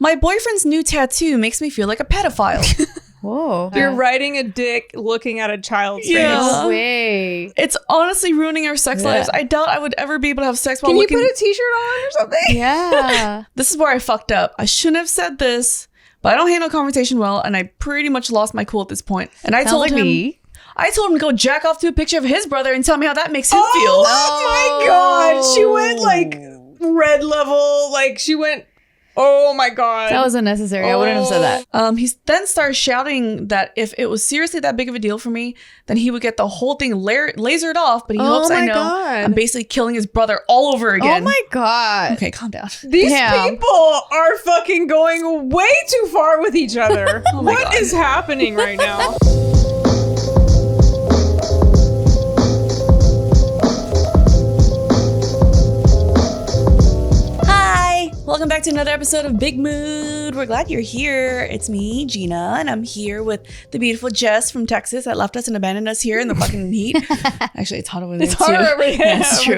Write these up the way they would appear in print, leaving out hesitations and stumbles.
My boyfriend's new tattoo makes me feel like a pedophile. Whoa. You're writing a dick looking at a child's face. No way. It's honestly ruining our sex lives. I doubt I would ever be able to have sex while Can looking. you put a t-shirt on or something? Yeah. This is where I fucked up. I shouldn't have said this, but I don't handle conversation well, and I pretty much lost my cool at this point. And I told him to go jack off to a picture of his brother and tell me how that makes him feel. Oh my God. She went like red level. Like she went, oh my God. That was unnecessary. I wouldn't have said that. He then started shouting that if it was seriously that big of a deal for me, then he would get the whole thing lasered off, but he hopes I know I'm basically killing his brother all over again. Oh my God. Okay, calm down. These people are fucking going way too far with each other. What is happening right now? Welcome back to another episode of Big Mood. We're glad you're here. It's me, Gina, and I'm here with the beautiful Jess from Texas that left us and abandoned us here in the fucking heat. Actually, it's hot over there, it's hot over there. That's true.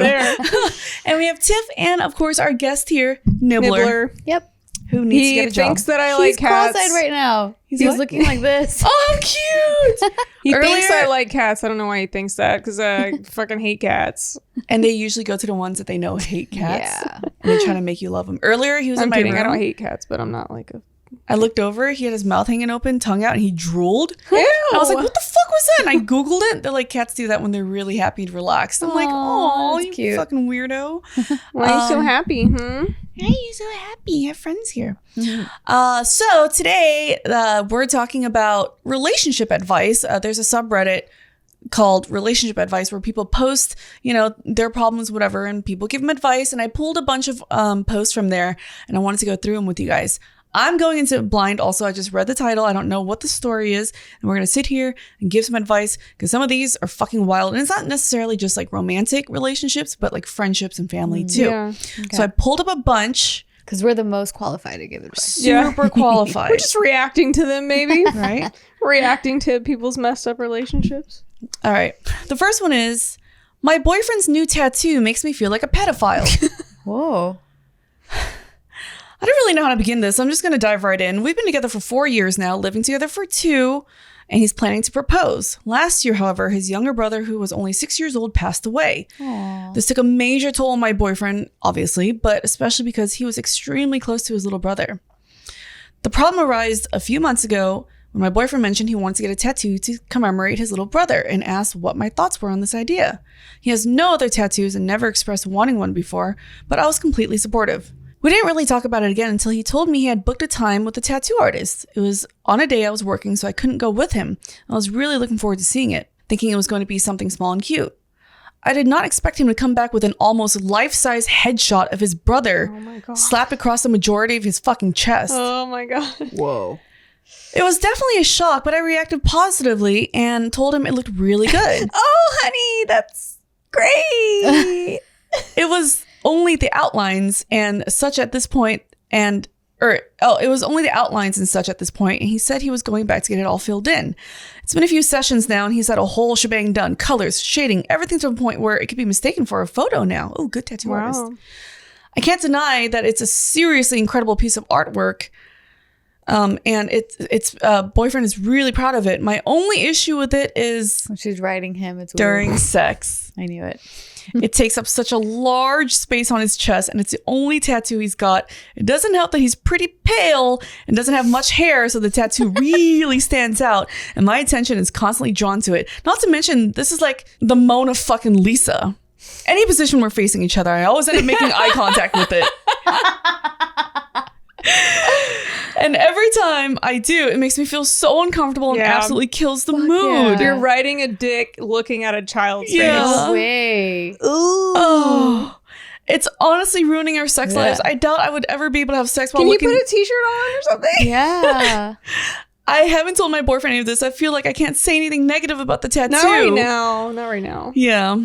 And we have Tiff and, of course, our guest here, Nibbler. Yep. Who needs to get a job. He thinks that I like cats. He's cross-eyed right now. He's looking like this. Oh, how cute. He thinks I like cats. I don't know why he thinks that, because I fucking hate cats. And they usually go to the ones that they know hate cats. Yeah. And they try to make you love them. Earlier, he was in my room. I don't hate cats, but I'm not like a... I looked over, he had his mouth hanging open, tongue out, and he drooled. Ew. I was like, what the fuck was that? And I Googled it. They're like, cats do that when they're really happy and relaxed. I'm like, oh, you cute. Fucking weirdo. Why are you so happy? Why are you so happy? You have friends here. So today, we're talking about relationship advice. There's a subreddit called Relationship Advice where people post, their problems, whatever, and people give them advice. And I pulled a bunch of posts from there, and I wanted to go through them with you guys. I'm going into it blind also. I just read the title. I don't know what the story is. And we're going to sit here and give some advice because some of these are fucking wild. And it's not necessarily just like romantic relationships, but like friendships and family too. Yeah. Okay. So I pulled up a bunch. Because we're the most qualified to give advice. Super qualified. We're just reacting to them maybe. Right? Reacting to people's messed up relationships. All right. The first one is, my boyfriend's new tattoo makes me feel like a pedophile. Whoa. I don't really know how to begin this. I'm just going to dive right in. We've been together for 4 years now, living together for 2, and he's planning to propose. Last year, however, his younger brother, who was only 6 years old, passed away. Aww. This took a major toll on my boyfriend, obviously, but especially because he was extremely close to his little brother. The problem arose a few months ago when my boyfriend mentioned he wanted to get a tattoo to commemorate his little brother and asked what my thoughts were on this idea. He has no other tattoos and never expressed wanting one before, but I was completely supportive. We didn't really talk about it again until he told me he had booked a time with a tattoo artist. It was on a day I was working, so I couldn't go with him. I was really looking forward to seeing it, thinking it was going to be something small and cute. I did not expect him to come back with an almost life-size headshot of his brother slapped across the majority of his fucking chest. Oh my God. Whoa. It was definitely a shock, but I reacted positively and told him it looked really good. Oh, honey, that's great. It was only the outlines and such at this point, it was only the outlines and such at this point, and he said he was going back to get it all filled in. It's been a few sessions now, and he's had a whole shebang done. Colors, shading, everything to a point where it could be mistaken for a photo now. Oh, good tattoo artist. I can't deny that it's a seriously incredible piece of artwork, and its boyfriend is really proud of it. My only issue with it is when she's writing him, it's during weird. sex. I knew it. It takes up such a large space on his chest, and it's the only tattoo he's got. It doesn't help that he's pretty pale and doesn't have much hair, so the tattoo really stands out, and my attention is constantly drawn to it. Not to mention, this is like the Mona fucking Lisa. Any position we're facing each other, I always end up making eye contact with it. And every time I do, it makes me feel so uncomfortable and absolutely kills the mood. Yeah. You're writing a dick looking at a child's face. No way. Ooh. Oh, it's honestly ruining our sex lives. I doubt I would ever be able to have sex while looking. Can you put a t-shirt on or something? Yeah. I haven't told my boyfriend any of this. I feel like I can't say anything negative about the tattoo. Not right now. Yeah.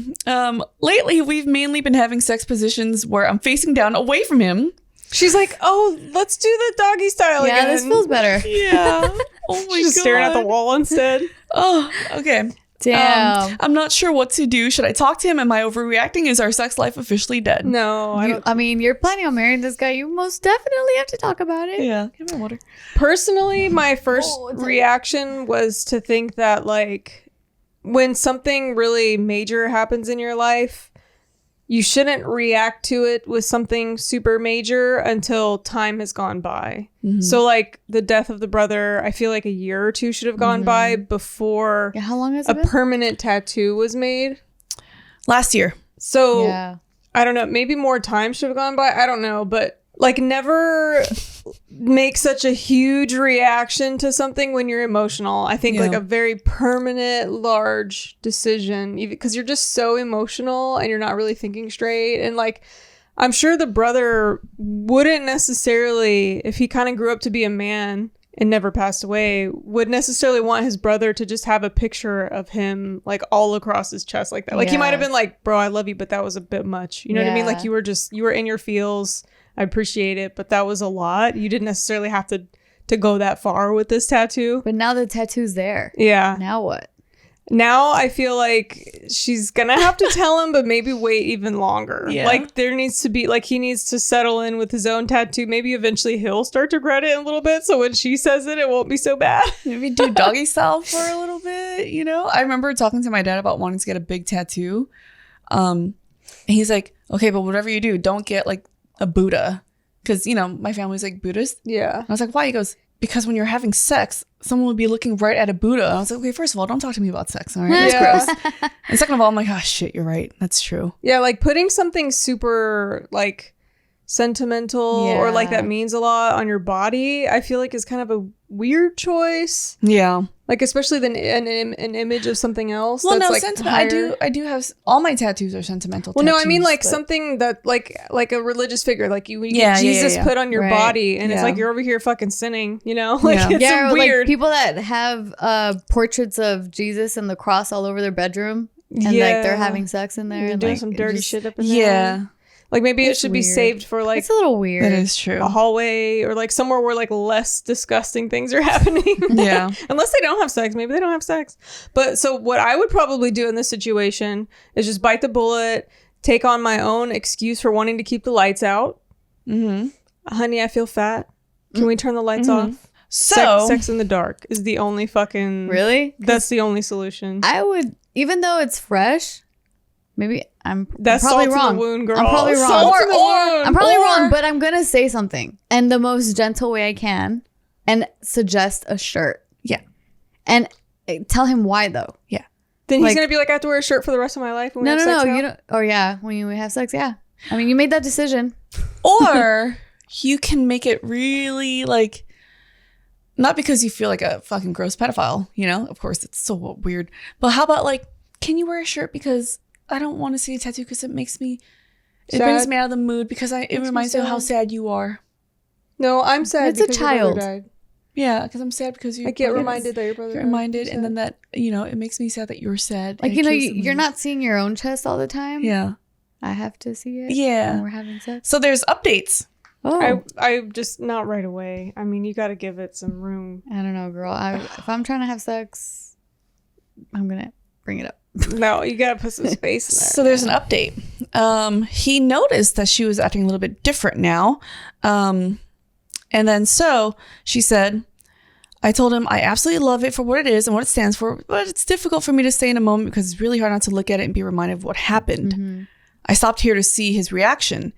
Lately, we've mainly been having sex positions where I'm facing down away from him. She's like, oh, let's do the doggy style again. Yeah, this feels better. Yeah. Oh my God. She's staring at the wall instead. Oh, okay. Damn. I'm not sure what to do. Should I talk to him? Am I overreacting? Is our sex life officially dead? No, I mean, you're planning on marrying this guy. You most definitely have to talk about it. Yeah. Give me water. personally, my first it's like- reaction was to think that, like, when something really major happens in your life, you shouldn't react to it with something super major until time has gone by. So, like, the death of the brother, I feel like a year or two should have gone by before Yeah, how long has a it been? permanent tattoo was made. Last year. So, Yeah. I don't know, maybe more time should have gone by. I don't know, but like, never make such a huge reaction to something when you're emotional. I think like a very permanent, large decision, because you're just so emotional and you're not really thinking straight. And like, I'm sure the brother wouldn't necessarily, if he kind of grew up to be a man and never passed away, would necessarily want his brother to just have a picture of him like all across his chest like that. Like he might have been like, bro, I love you, but that was a bit much. You know what I mean? Like you were in your feels. I appreciate it, but that was a lot. You didn't necessarily have to go that far with this tattoo. But now the tattoo's there. Yeah. Now what? Now I feel like she's gonna have to tell him, but maybe wait even longer. Yeah. Like there needs to be, like, he needs to settle in with his own tattoo. Maybe eventually he'll start to regret it a little bit, so when she says it, it won't be so bad. Maybe do doggy style for a little bit, you know? I remember talking to my dad about wanting to get a big tattoo. And he's like, okay, but whatever you do, don't get like a Buddha. Because, you know, my family's like Buddhist. Yeah. I was like, why? He goes, because when you're having sex, someone would be looking right at a Buddha. I was like, okay, first of all, don't talk to me about sex. All right. That's gross. And second of all, I'm like, oh, shit, you're right. That's true. Yeah, like putting something super like sentimental or like that means a lot on your body, I feel like is kind of a weird choice. Yeah. Like especially an image of something else. Well, that's no, like sentiment. higher. I do have all my tattoos are sentimental. Well, no, I mean tattoos, like but- something that like a religious figure, like you Yeah, get Jesus put on your Right. body, and it's Yeah. like you're over here fucking sinning, you know? Like Yeah. it's Yeah, or weird. like people that have portraits of Jesus and the cross all over their bedroom, and like they're having sex in there You're and doing like, some it dirty just- shit up in there. Yeah. Like maybe it It's should be weird. saved for like It's a little weird. That is true. a hallway or like somewhere where like less disgusting things are happening. Yeah. Unless they don't have sex. Maybe they don't have sex. But so what I would probably do in this situation is just bite the bullet, take on my own excuse for wanting to keep the lights out. Mm-hmm. Honey, I feel fat. Can we turn the lights off? So Sex in the dark is the only fucking... Really? That's the only solution. I would, even though it's fresh, maybe I'm That's probably salt wrong. in the wound, girl. I'm probably wrong. Salt in the wound. I'm probably Or- wrong, but I'm gonna say something in the most gentle way I can and suggest a shirt. Yeah. And tell him why though. Yeah. Then he's like- going to be like, I have to wear a shirt for the rest of my life when we No, have no, sex no. now? You don't. Oh yeah, when you have sex, yeah. I mean, you made that decision. Or you can make it really like, not because you feel like a fucking gross pedophile, you know? Of course, it's so weird. But how about like, can you wear a shirt because I don't want to see a tattoo because it makes me, it brings Sad. me out of the mood because it me reminds me of how sad. sad you are. No, I'm sad It's a because your brother child. died. Yeah, because I'm sad because you I get reminded that your brother Get died. reminded, I'm and then sad. that, you know, it makes me sad that you're sad. Like and you it know, kills the you're mood. not seeing your own chest all the time. Yeah. I have to see it. Yeah. When we're having sex. So there's updates. Oh, I just not right away. I mean, you got to give it some room. I don't know, girl. If I'm trying to have sex, I'm gonna bring it up. No, you got to put some space in there. So there's an update. He noticed that she was acting a little bit different now. And then so she said, I told him I absolutely love it for what it is and what it stands for, but it's difficult for me to stay in a moment because it's really hard not to look at it and be reminded of what happened. I stopped here to see his reaction.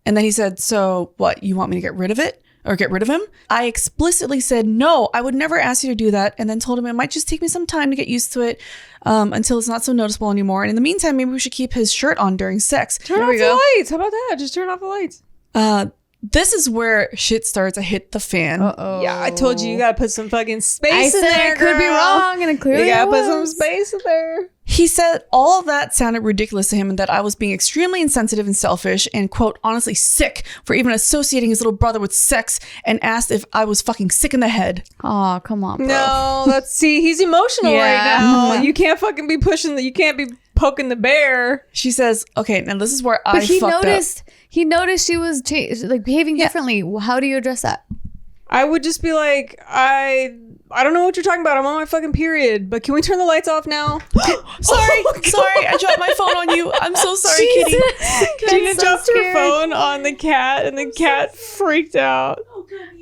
And then he said, so what, you want me to get rid of it or get rid of him? I explicitly said, no, I would never ask you to do that. And then told him it might just take me some time to get used to it until it's not so noticeable anymore. And in the meantime, maybe we should keep his shirt on during sex. Turn off the lights. How about that? Just turn off the lights. This is where shit starts to hit the fan. Uh-oh. Yeah, I told you got to put some fucking space I in said there, I could be girl. wrong, and it clearly You got to put was. some space in there. He said all of that sounded ridiculous to him and that I was being extremely insensitive and selfish and, quote, honestly sick for even associating his little brother with sex, and asked if I was fucking sick in the head. Oh, come on, bro. No, see, he's emotional right Yeah. now. You can't fucking be you can't be poking the bear. She says, okay, now this is where I But he fucked noticed. He noticed she was like behaving differently. Well, how do you address that? I would just be like, I don't know what you're talking about. I'm on my fucking period, but can we turn the lights off now? Sorry, I dropped my phone on you. I'm so sorry, Kitty. Gina dropped her phone on the cat, and the cat freaked out.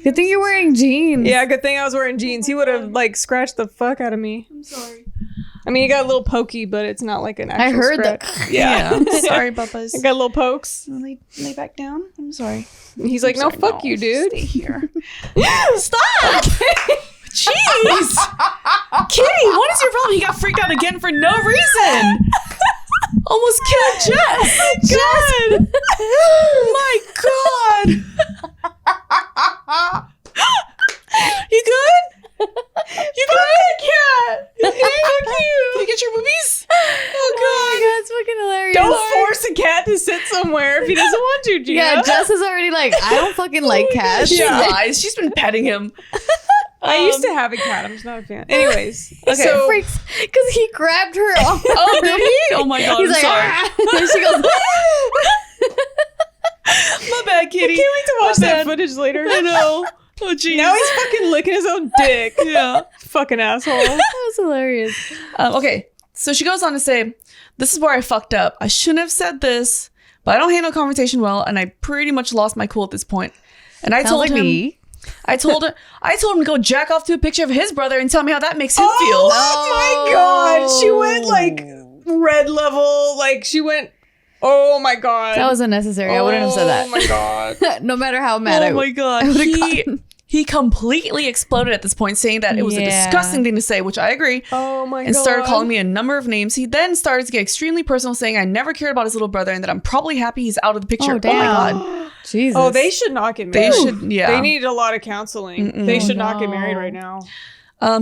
Good thing you're wearing jeans. Yeah, good thing I was wearing jeans. He would have like scratched the fuck out of me. I'm sorry. I mean, he got a little pokey, but it's not like an actual I heard scratch. that. Yeah. Sorry, Bubba's. I got little pokes. Lay back down. I'm sorry. He's like, no, fuck you, dude. Stay here. Stop! Jeez! Kitty, what is your problem? He got freaked out again for no reason. Almost killed Jess. God. My God. You good? You good? Cat. You so cute. Can you get your boobies? Oh God. That's fucking hilarious. Don't force a cat to sit somewhere if he doesn't want to, Gina. Yeah, Jess is already like, I don't fucking like cats. She lies. She's been petting him. I used to have a cat. I'm just not a fan. Anyways, okay. So freaks because he grabbed her off. Oh, did he? Oh my God. He's I'm like, sorry. and she goes, My bad, Kitty. I can't wait to watch that footage later. I know. Oh, jeez. Now he's fucking licking his own dick. Yeah. Fucking asshole. that was hilarious. Okay. So she goes on to say, this is where I fucked up. I shouldn't have said this, but I don't handle conversation well, and I pretty much lost my cool at this point. And I told him, I told him to go jack off to a picture of his brother and tell me how that makes him feel. Oh my God. She went like red level. Like she went, oh my God. That was unnecessary. I wouldn't have said that. Oh my God. No matter how mad Oh my God. I He completely exploded at this point, saying that it was a disgusting thing to say, which I agree. Oh my God. And started calling me a number of names. He then started to get extremely personal, saying I never cared about his little brother and that I'm probably happy he's out of the picture. Oh, damn. Oh my God. Jesus. Oh, they should not get They married. should, yeah. They need a lot of counseling. They should not get married right now.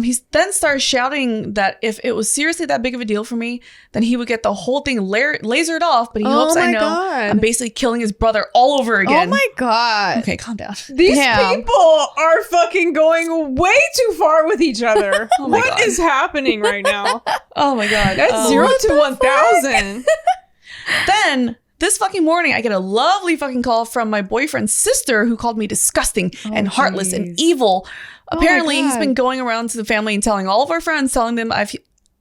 He then started shouting that if it was seriously that big of a deal for me, then he would get the whole thing lasered off. But he hopes I know I'm basically killing his brother all over again. Oh my God. Okay, calm down. These people are fucking going way too far with each other. What is happening right now? Oh my God. That's 0 to 1,000. Then this fucking morning, I get a lovely fucking call from my boyfriend's sister who called me disgusting and heartless and evil. Apparently, he's been going around to the family and telling all of our friends, telling them I've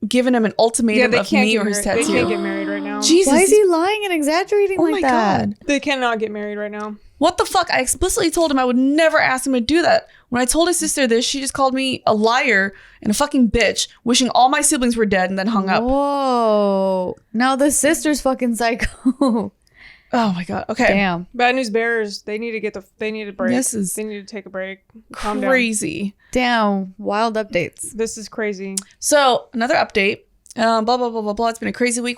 given him an ultimatum of me or his tattoo. They can't get married right now. Jesus. Why is he lying and exaggerating like that? God. They cannot get married right now. What the fuck? I explicitly told him I would never ask him to do that. When I told his sister this, she just called me a liar and a fucking bitch, wishing all my siblings were dead, and then hung up. Whoa. Now the sister's fucking psycho. Oh my God. Okay. Damn. Bad news bearers, they need a break. This is they need to take a break. Calm down. crazy. Damn. Wild updates. This is crazy. So another update. Blah blah blah blah blah. It's been a crazy week.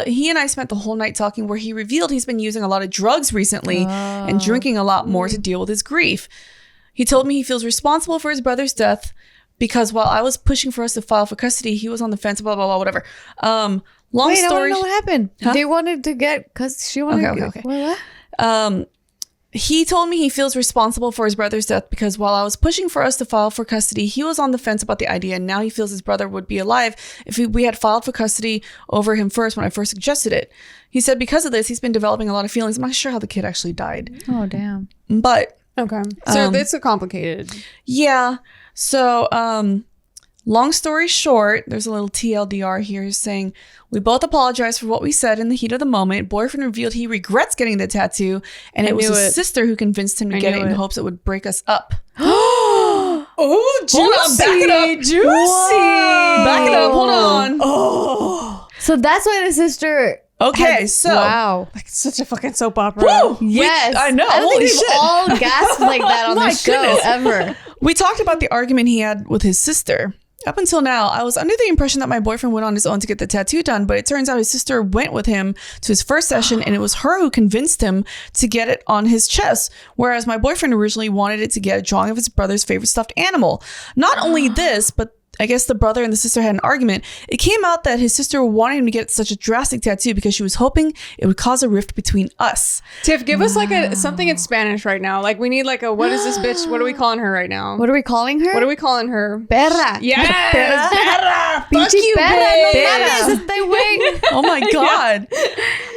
He and I spent the whole night talking, where he revealed he's been using a lot of drugs recently and drinking a lot more to deal with his grief. He told me he feels responsible for his brother's death because while I was pushing for us to file for custody, he was on the fence. Blah blah blah. Whatever. Long Wait, story. I don't know what happened. Huh? They wanted to get, because she wanted to Okay. What? He told me he feels responsible for his brother's death because while I was pushing for us to file for custody, he was on the fence about the idea, and now he feels his brother would be alive if we had filed for custody over him first when I first suggested it. He said because of this, he's been developing a lot of feelings. I'm not sure how the kid actually died. Oh, damn. But Okay. So it's a complicated. yeah. So long story short, there's a little TLDR here saying, we both apologize for what we said in the heat of the moment. Boyfriend revealed he regrets getting the tattoo, and it was his sister who convinced him to get it in hopes it would break us up. Oh, juicy. Hold on, back it up. Juicy. Whoa. Back it up. Hold on. Oh. So that's why the sister. Okay, so Wow. Like such a fucking soap opera. Woo! Yes. I know. I don't Holy think we've shit. all gasped like that on My this show goodness. ever. We talked about the argument he had with his sister. Up until now, I was under the impression that my boyfriend went on his own to get the tattoo done, but it turns out his sister went with him to his first session, and it was her who convinced him to get it on his chest, whereas my boyfriend originally wanted it to get a drawing of his brother's favorite stuffed animal. Not only this, but I guess the brother and the sister had an argument. It came out that his sister wanted him to get such a drastic tattoo because she was hoping it would cause a rift between us. Tiff, give us like something in Spanish right now. Like we need like a, what is this bitch? What are we calling her right now? What are we calling her? What are we calling her? Perra. Yes, perra. Fuck Pinche you, perra. No bitch. mames, este güey. Oh my God.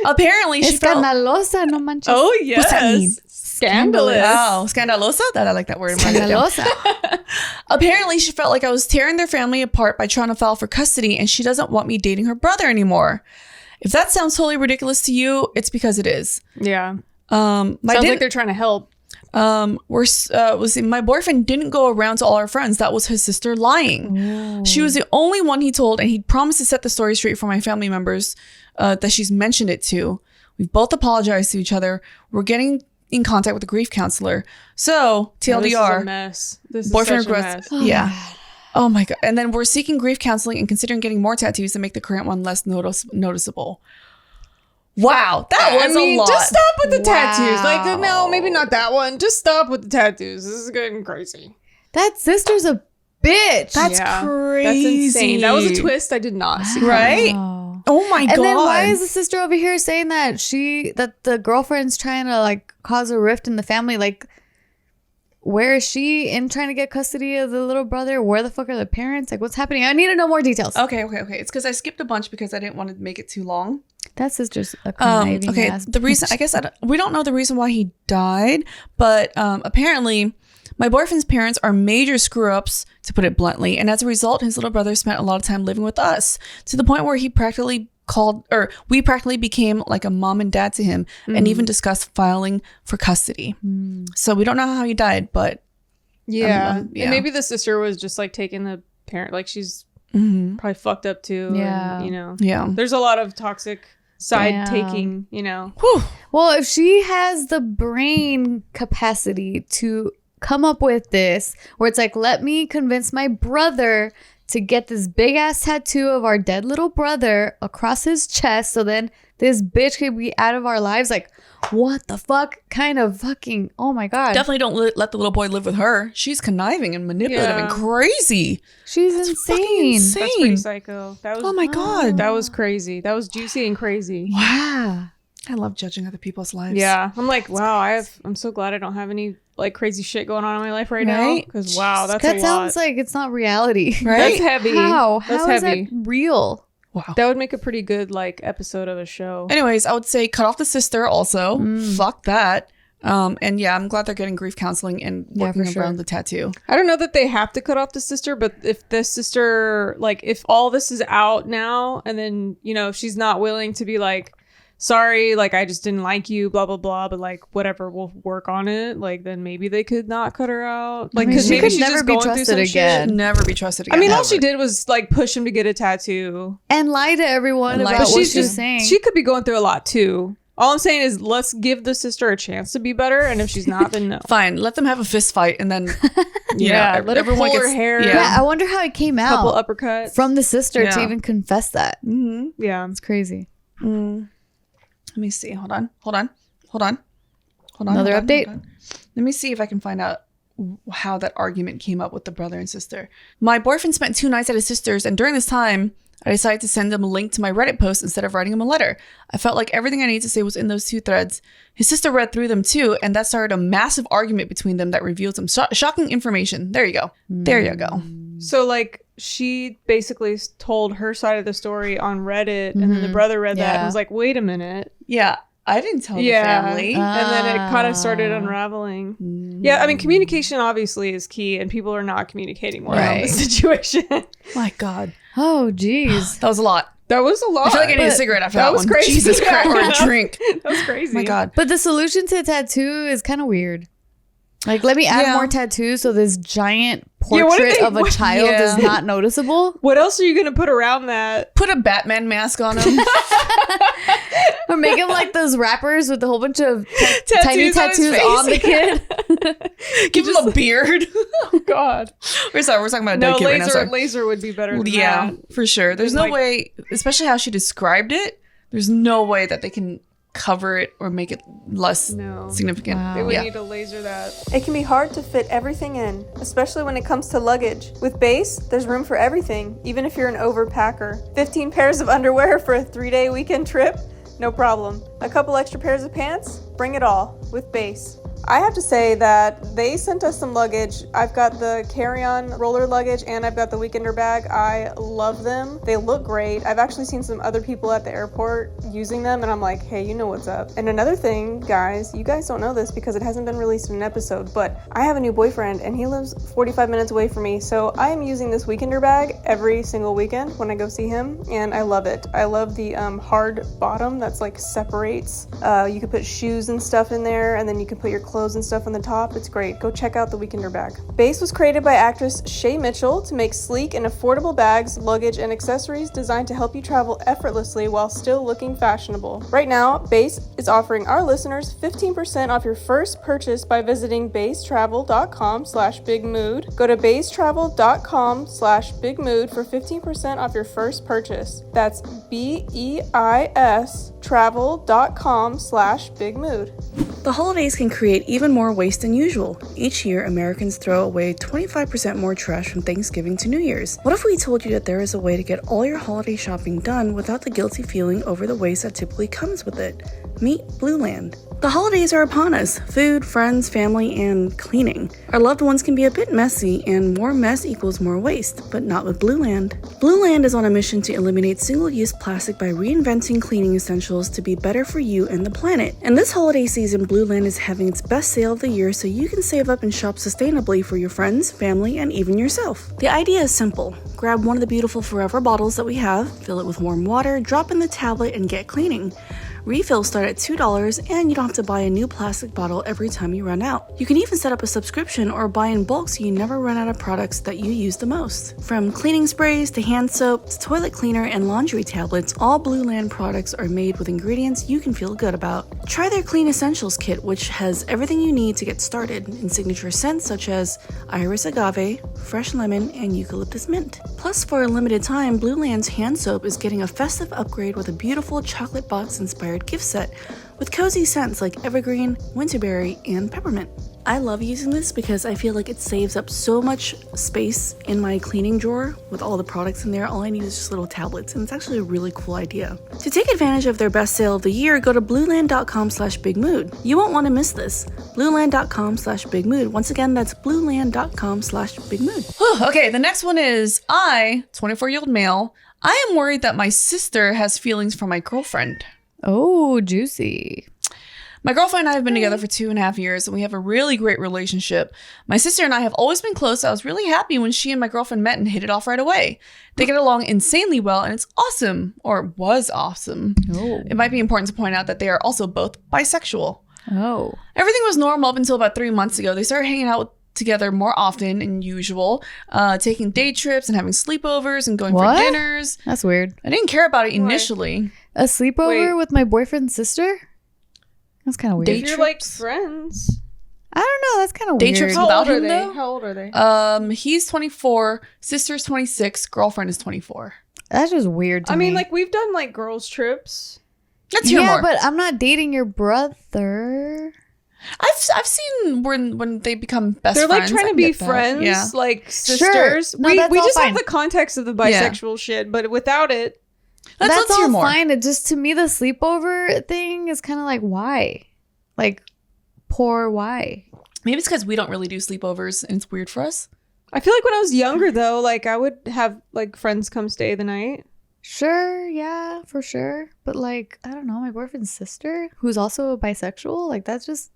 Apparently she felt... Escandalosa, no manches. Oh yes. What's that mean? Scandalous. Oh, scandalosa? I like that word. I'm writing it down. Scandalosa. Apparently, she felt like I was tearing their family apart by trying to file for custody, and she doesn't want me dating her brother anymore. If that sounds totally ridiculous to you, it's because it is. Yeah. Sounds like they're trying to help. My boyfriend didn't go around to all our friends. That was his sister lying. Ooh. She was the only one he told, and he promised to set the story straight for my family members that she's mentioned it to. We've both apologized to each other. We're getting in contact with a grief counselor. So TLDR, this is a mess. This is boyfriend such a regrets. mess. Yeah. Oh my god. And then we're seeking grief counseling and considering getting more tattoos to make the current one less noticeable. Wow, that was a lot. Just stop with the tattoos. Wow. Like, no, maybe not that one. Just stop with the tattoos. This is getting crazy. That sister's a bitch. That's Yeah. crazy. That's insane. That was a twist I did not see. Right? Wow. Oh my god. And then why is the sister over here saying that the girlfriend's trying to like cause a rift in the family? Like, where is she in trying to get custody of the little brother? Where the fuck are the parents? Like, what's happening? I need to know more details. Okay. It's because I skipped a bunch because I didn't want to make it too long. That sister's a conniving Okay, ass the reason, bitch. I guess we don't know the reason why he died, but apparently my boyfriend's parents are major screw-ups, to put it bluntly, and as a result, his little brother spent a lot of time living with us, to the point where we practically became like a mom and dad to him, and even discussed filing for custody. So we don't know how he died, but Yeah. yeah. And maybe the sister was just like taking the parent, like she's probably fucked up too. Yeah. And, you know, yeah. there's a lot of toxic side Damn. taking, you know. Whew. Well, if she has the brain capacity to come up with this, where it's like, let me convince my brother to get this big ass tattoo of our dead little brother across his chest, so then this bitch could be out of our lives. Like, what the fuck kind of fucking, oh my god. Definitely don't let the little boy live with her. She's conniving and manipulative and Yeah. crazy. She's fucking insane. That's pretty psycho. That was Oh my god. that was crazy. That was juicy and crazy. Wow. I love judging other people's lives. Yeah. I'm like, wow, I'm so glad I don't have any like crazy shit going on in my life right now. Right? Because wow, that's That a sounds lot. like it's not reality. Right? That's heavy. How? That's How is heavy. that real? Wow. That would make a pretty good like episode of a show. Anyways, I would say cut off the sister also. Fuck that. And yeah, I'm glad they're getting grief counseling and Yeah, working for sure. around the tattoo. I don't know that they have to cut off the sister, but if the sister, like, if all this is out now and then, you know, if she's not willing to be like, sorry, like, I just didn't like you, blah, blah, blah, but like, whatever, we'll work on it, like, then maybe they could not cut her out. Like, I mean, because she maybe could she's never just be going through trusted some again. shit. Never be trusted again. I mean, all ever. she did was like push him to get a tattoo. And lie to everyone And lie about to what she's she's just- saying. She could be going through a lot too. All I'm saying is let's give the sister a chance to be better, and if she's not, then no. Fine, let them have a fist fight and then Yeah, let her pull her hair. yeah, I wonder how it came Couple out uppercuts. from the sister to Yeah. even confess that. Yeah. It's crazy. Let me see. Hold on. Another update? Hold on. Let me see if I can find out how that argument came up with the brother and sister. My boyfriend spent 2 nights at his sister's, and during this time, I decided to send him a link to my Reddit post instead of writing him a letter. I felt like everything I needed to say was in those 2 threads. His sister read through them too, and that started a massive argument between them that revealed some shocking information. There you go. There you go. So like she basically told her side of the story on Reddit, and then the brother read that and Yeah. was like, "Wait a minute." Yeah, I didn't tell the family. And then it kind of started unraveling. Yeah, I mean, communication obviously is key, and people are not communicating well in Right. this situation. My God. Oh, geez. That was a lot. That was a lot. I feel like I need a But cigarette after that that was one. crazy. Jesus Christ. Or a Yeah. drink. That was crazy. My God. But the solution to a tattoo is kind of weird. Like, let me add Yeah. more tattoos so this giant Yeah, what portrait if they- of a child yeah. is not noticeable. What else are you gonna put around that? Put a Batman mask on him. Or make him like those rappers with a whole bunch of tiny Tattoos on his tattoos face. on the kid. Give him a beard. Oh God. We're talking about a No, dead kid right now. laser. Sorry. Laser would be better than Yeah, that. for sure. There's And, no like- way, especially how she described it, there's no way that they can cover it or make it less No. significant. Wow. They would Yeah. need to laser that. It can be hard to fit everything in, especially when it comes to luggage. With Base, there's room for everything, even if you're an overpacker. 15 pairs of underwear for a 3-day weekend trip? No problem. A couple extra pairs of pants? Bring it all with Base. I have to say that they sent us some luggage. I've got the carry-on roller luggage and I've got the weekender bag. I love them. They look great. I've actually seen some other people at the airport using them and I'm like, hey, you know what's up. And another thing, guys, you guys don't know this because it hasn't been released in an episode, but I have a new boyfriend and he lives 45 minutes away from me. So I am using this weekender bag every single weekend when I go see him and I love it. I love the hard bottom that's like separates. You can put shoes and stuff in there and then you can put your clothes and stuff on the top. It's great. Go check out the weekender bag. Base was created by actress Shay Mitchell to make sleek and affordable bags, luggage, and accessories designed to help you travel effortlessly while still looking fashionable. Right now, Base is offering our listeners 15% off your first purchase by visiting basetravel.com/bigmood. Go to basetravel.com/bigmood for 15% off your first purchase. That's BEIS travel.com/bigmood. The holidays can create even more waste than usual. Each year, Americans throw away 25% more trash from Thanksgiving to New Year's. What if we told you that there is a way to get all your holiday shopping done without the guilty feeling over the waste that typically comes with it? Meet Blueland. The holidays are upon us. Food, friends, family, and cleaning. Our loved ones can be a bit messy, and more mess equals more waste, but not with Blueland. Blueland is on a mission to eliminate single-use plastic by reinventing cleaning essentials to be better for you and the planet. And this holiday season, Blueland is having its best sale of the year so you can save up and shop sustainably for your friends, family, and even yourself. The idea is simple. Grab one of the beautiful Forever bottles that we have, fill it with warm water, drop in the tablet, and get cleaning. Refills start at $2 and you don't have to buy a new plastic bottle every time you run out. You can even set up a subscription or buy in bulk so you never run out of products that you use the most. From cleaning sprays to hand soap to toilet cleaner and laundry tablets, all Blueland products are made with ingredients you can feel good about. Try their Clean Essentials kit, which has everything you need to get started in signature scents such as iris agave, fresh lemon, and eucalyptus mint. Plus, for a limited time, Blueland's hand soap is getting a festive upgrade with a beautiful chocolate box inspired gift set with cozy scents like evergreen, winterberry, and peppermint. I love using this because I feel like it saves up so much space in my cleaning drawer with all the products in there. All I need is just little tablets, and it's actually a really cool idea. To take advantage of their best sale of the year, go to blueland.com/bigmood. You won't want to miss this. Blueland.com/bigmood. Once again, that's blueland.com/bigmood. Okay, the next one is 24-year-old male. I am worried that my sister has feelings for my girlfriend. Oh, juicy. My girlfriend and I have been together for 2.5 years, and we have a really great relationship. My sister and I have always been close. So I was really happy when she and my girlfriend met and hit it off right away. They get along insanely well, and it's awesome, or was awesome. Oh. It might be important to point out that they are also both bisexual. Oh. Everything was normal up until about 3 months ago. They started hanging out together more often than usual, taking day trips and having sleepovers and going for dinners. That's weird. I didn't care about it initially. A sleepover with my boyfriend's sister? That's kind of weird. Day You're trips? like friends. I don't know. That's kind of Day weird. trips How without old are him, they? though? How old are they? He's 24, sister's 26, girlfriend is 24. That's just weird to me. I mean, like we've done like girls trips. Let's hear more. but I'm not dating your brother. I've seen when they become best They're friends. like trying I to can be get that. friends, Yeah. like Sure. sisters. No, we that's all just fine. have the context of the bisexual shit, but without it, That's let's hear all more. fine. It just, to me, the sleepover thing is kind of like, why? Like, poor why? Maybe it's because we don't really do sleepovers and it's weird for us. I feel like when I was younger though, like I would have like friends come stay the night. Sure, yeah, for sure. But like, I don't know, my boyfriend's sister, who's also a bisexual, like that's just...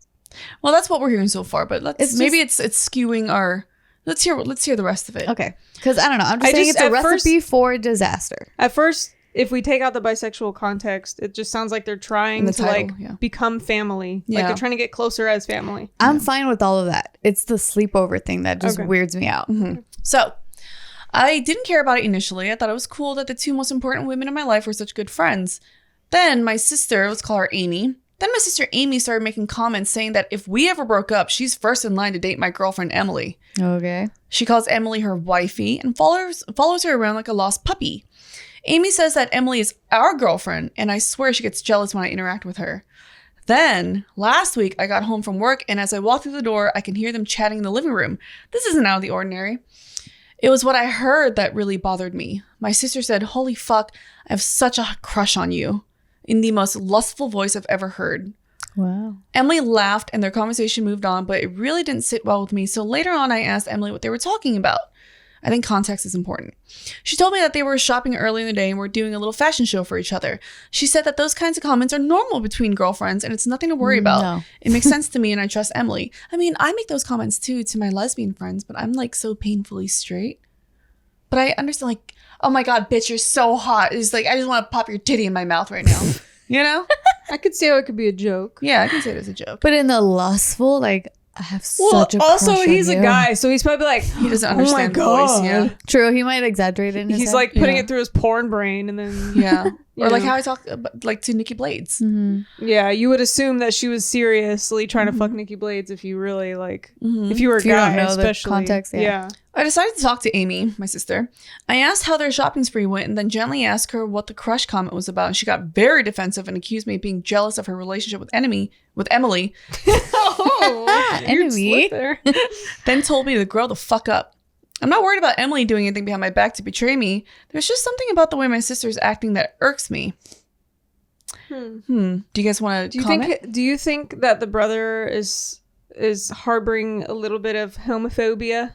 Well, that's what we're hearing so far, but It's it's skewing our. Let's hear the rest of it. Okay. Because I don't know. I'm just saying it's a recipe for disaster. At first, if we take out the bisexual context, it just sounds like they're trying to title, become family. Like Yeah. they're trying to get closer as family. I'm fine with all of that. It's the sleepover thing that just weirds me out. Mm-hmm. So, I didn't care about it initially. I thought it was cool that the two most important women in my life were such good friends. Then my sister, let's call her Amy. Then my sister Amy started making comments saying that if we ever broke up, she's first in line to date my girlfriend Emily. Okay. She calls Emily her wifey and follows her around like a lost puppy. Amy says that Emily is our girlfriend, and I swear she gets jealous when I interact with her. Then, last week, I got home from work, and as I walk through the door, I can hear them chatting in the living room. This isn't out of the ordinary. It was what I heard that really bothered me. My sister said, "Holy fuck, I have such a crush on you," in the most lustful voice I've ever heard. Wow. Emily laughed and their conversation moved on, but it really didn't sit well with me. So later on, I asked Emily what they were talking about. I think context is important. She told me that they were shopping early in the day and were doing a little fashion show for each other. She said that those kinds of comments are normal between girlfriends and it's nothing to worry about. No. It makes sense to me and I trust Emily. I mean, I make those comments too to my lesbian friends, but I'm like so painfully straight. But I understand, like, oh my God, bitch, you're so hot. It's like, I just want to pop your titty in my mouth right now. You know? I could see how it could be a joke. Yeah, I can say it as a joke. But in the lustful, like, I have Well, such a also crush on he's a you. guy, so he's probably like, He doesn't oh my understand the voice. God. Yeah. True, he might exaggerate it in his He's head. like putting Yeah. it through his porn brain, and then Yeah. You Or like know. how I talk about, like to Nikki Blades. Mhm. yeah, you would assume that she was seriously trying to fuck Nikki Blades if you really like if you were a If you guy, don't know the especially context, yeah. I decided to talk to Amy, my sister. I asked how their shopping spree went and then gently asked her what the crush comment was about. And she got very defensive and accused me of being jealous of her relationship with Emily. Oh, Enemy. slip there. Then told me to grow the fuck up. I'm not worried about Emily doing anything behind my back to betray me. There's just something about the way my sister's acting that irks me. Do you guys want to comment? Do you think that the brother is harboring a little bit of homophobia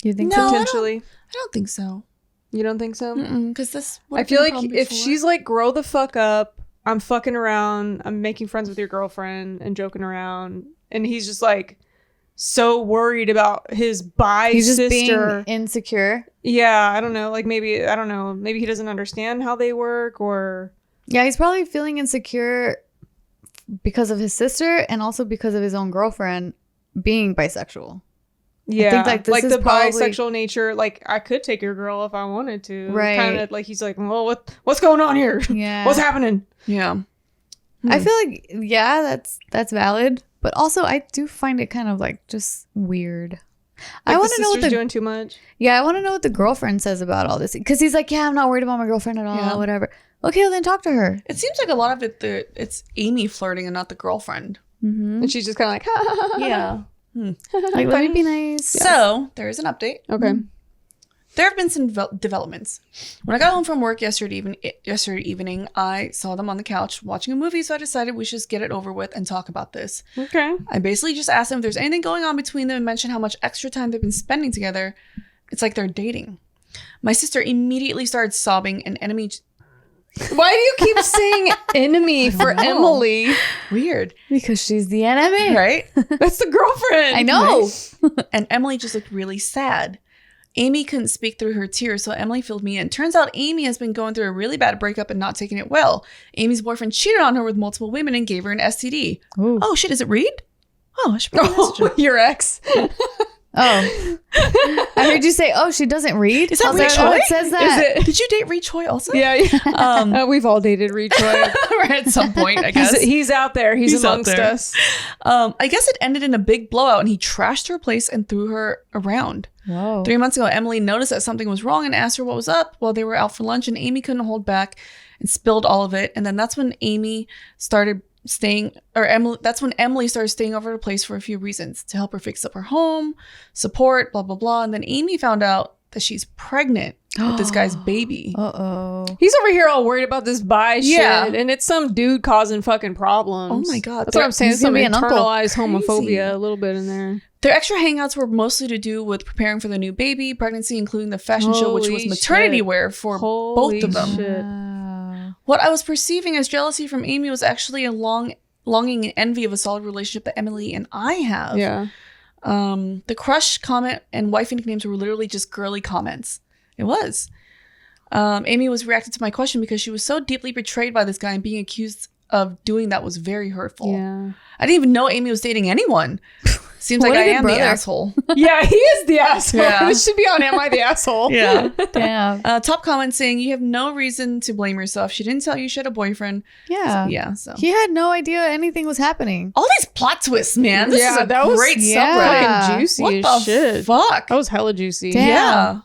You think No, so? I don't- potentially? I don't think so. You don't think so? Because this. I feel like if she's like, grow the fuck up, I'm fucking around, I'm making friends with your girlfriend and joking around, and he's just like so worried about his bi He's just sister. being insecure. Yeah, I don't know. Like maybe he doesn't understand how they work, or Yeah, he's probably feeling insecure because of his sister and also because of his own girlfriend being bisexual. yeah, like this is the probably- bisexual nature. Like I could take your girl if I wanted to. Right. Kind of like he's like, well, what's going on here? Yeah. What's happening? Yeah. I feel like, yeah, that's valid. But also, I do find it kind of like just weird. I Like, want the to know what sister's the doing too much. I want to know what the girlfriend says about all this because he's like, yeah, I'm not worried about my girlfriend at all, Yeah. whatever. Okay, well then talk to her. It seems like a lot of it's Amy flirting and not the girlfriend. And she's just kind of like, ha, ha, ha, ha. Yeah. Like, let me be nice. So there is an update. Okay. There have been some developments. When I got home from work yesterday evening, I saw them on the couch watching a movie, so I decided we should just get it over with and talk about this. Okay. I basically just asked them if there's anything going on between them and mentioned how much extra time they've been spending together. It's like they're dating. My sister immediately started sobbing and Enemy... Why do you keep saying enemy for know. Emily? Weird, Because she's the enemy. right? That's the girlfriend. I know. And Emily just looked really sad. Amy couldn't speak through her tears, so Emily filled me in. Turns out Amy has been going through a really bad breakup and not taking it well. Amy's boyfriend cheated on her with multiple women and gave her an STD. Ooh. Oh shit, is it Reed? Oh, I should probably message her. Oh, your ex. Oh. I heard you say, oh, she doesn't read. Is that I was like, Rachel? oh, it says that. Is it? Did you date Reed Choi also? Yeah. We've all dated Retroy. At some point, I guess. He's out there. He's out amongst there. us. I guess it ended in a big blowout and he trashed her place and threw her around. Whoa. 3 months ago, Emily noticed that something was wrong and asked her what was up while they were out for lunch, and Amy couldn't hold back and spilled all of it. And then that's when Emily started staying over at her place for a few reasons: to help her fix up her home, support, blah, blah, blah. And then Amy found out that she's pregnant with this guy's baby. Uh-oh. He's over here all worried about this bi Yeah. shit, and it's some dude causing fucking problems. Oh my God. That's what I'm saying. He's Some gonna be an uncle. internalized Crazy. homophobia a little bit in there. Their extra hangouts were mostly to do with preparing for the new baby, pregnancy, including the fashion show, which was Holy maternity shit. wear for Holy both of them. shit. Wow. What I was perceiving as jealousy from Amy was actually a longing and envy of a solid relationship that Emily and I have. Yeah. The crush comment and wifey nicknames were literally just girly comments. It was. Amy was reacting to my question because she was so deeply betrayed by this guy, and being accused of doing that was very hurtful. Yeah. I didn't even know Amy was dating anyone. Seems What like a I good am brother. the asshole. Yeah, he is the asshole. Yeah. This should be on Am I the Asshole? Yeah. Damn. Top comment saying, you have no reason to blame yourself. She didn't tell you she had a boyfriend. Yeah. Yeah, so. He had no idea anything was happening. All these plot twists, man. This Yeah, is a that was- great yeah. subreddit. Fucking juicy What as the shit. fuck? That was hella juicy. Damn. Yeah.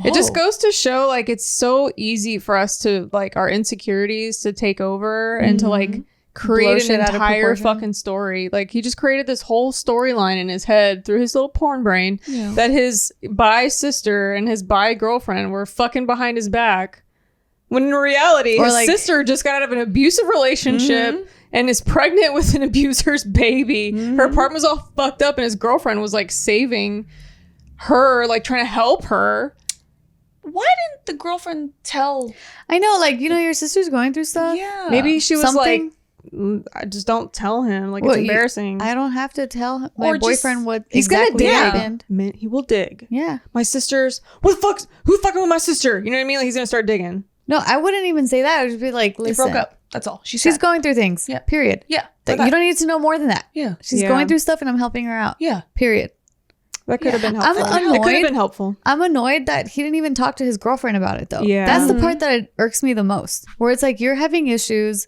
It just Whoa. goes to show, like, it's so easy for us to, like, our insecurities to take over and to, like, Blow create shit an out of entire proportion. fucking story. Like, he just created this whole storyline in his head through his little porn brain that his bi sister and his bi girlfriend were fucking behind his back. When in reality, Or, his like- sister just got out of an abusive relationship and is pregnant with an abuser's baby. Her apartment was all fucked up, and his girlfriend was like saving her, like trying to help her. Why didn't the girlfriend tell? I know, like, you know, your sister's going through stuff. Yeah. Maybe she was Something. like, I just don't tell him. Like, Well, it's embarrassing. I don't have to tell my Or just- boyfriend what He's exactly gonna dig. happened. Man, he will dig. Yeah. My sister's, what the fuck's, who's fucking with my sister? You know what I mean? Like, he's gonna start digging. No, I wouldn't even say that. I would just be like, They listen. broke up. That's all. She's She's going through things. Yeah. Period. Yeah. That you don't need to know more than that. Yeah. She's Yeah. going through stuff and I'm helping her out. Yeah. Period. That could have been I'm helpful. It could annoyed. have been helpful. I'm annoyed that he didn't even talk to his girlfriend about it though. Yeah. That's the part that irks me the most. Where it's like you're having issues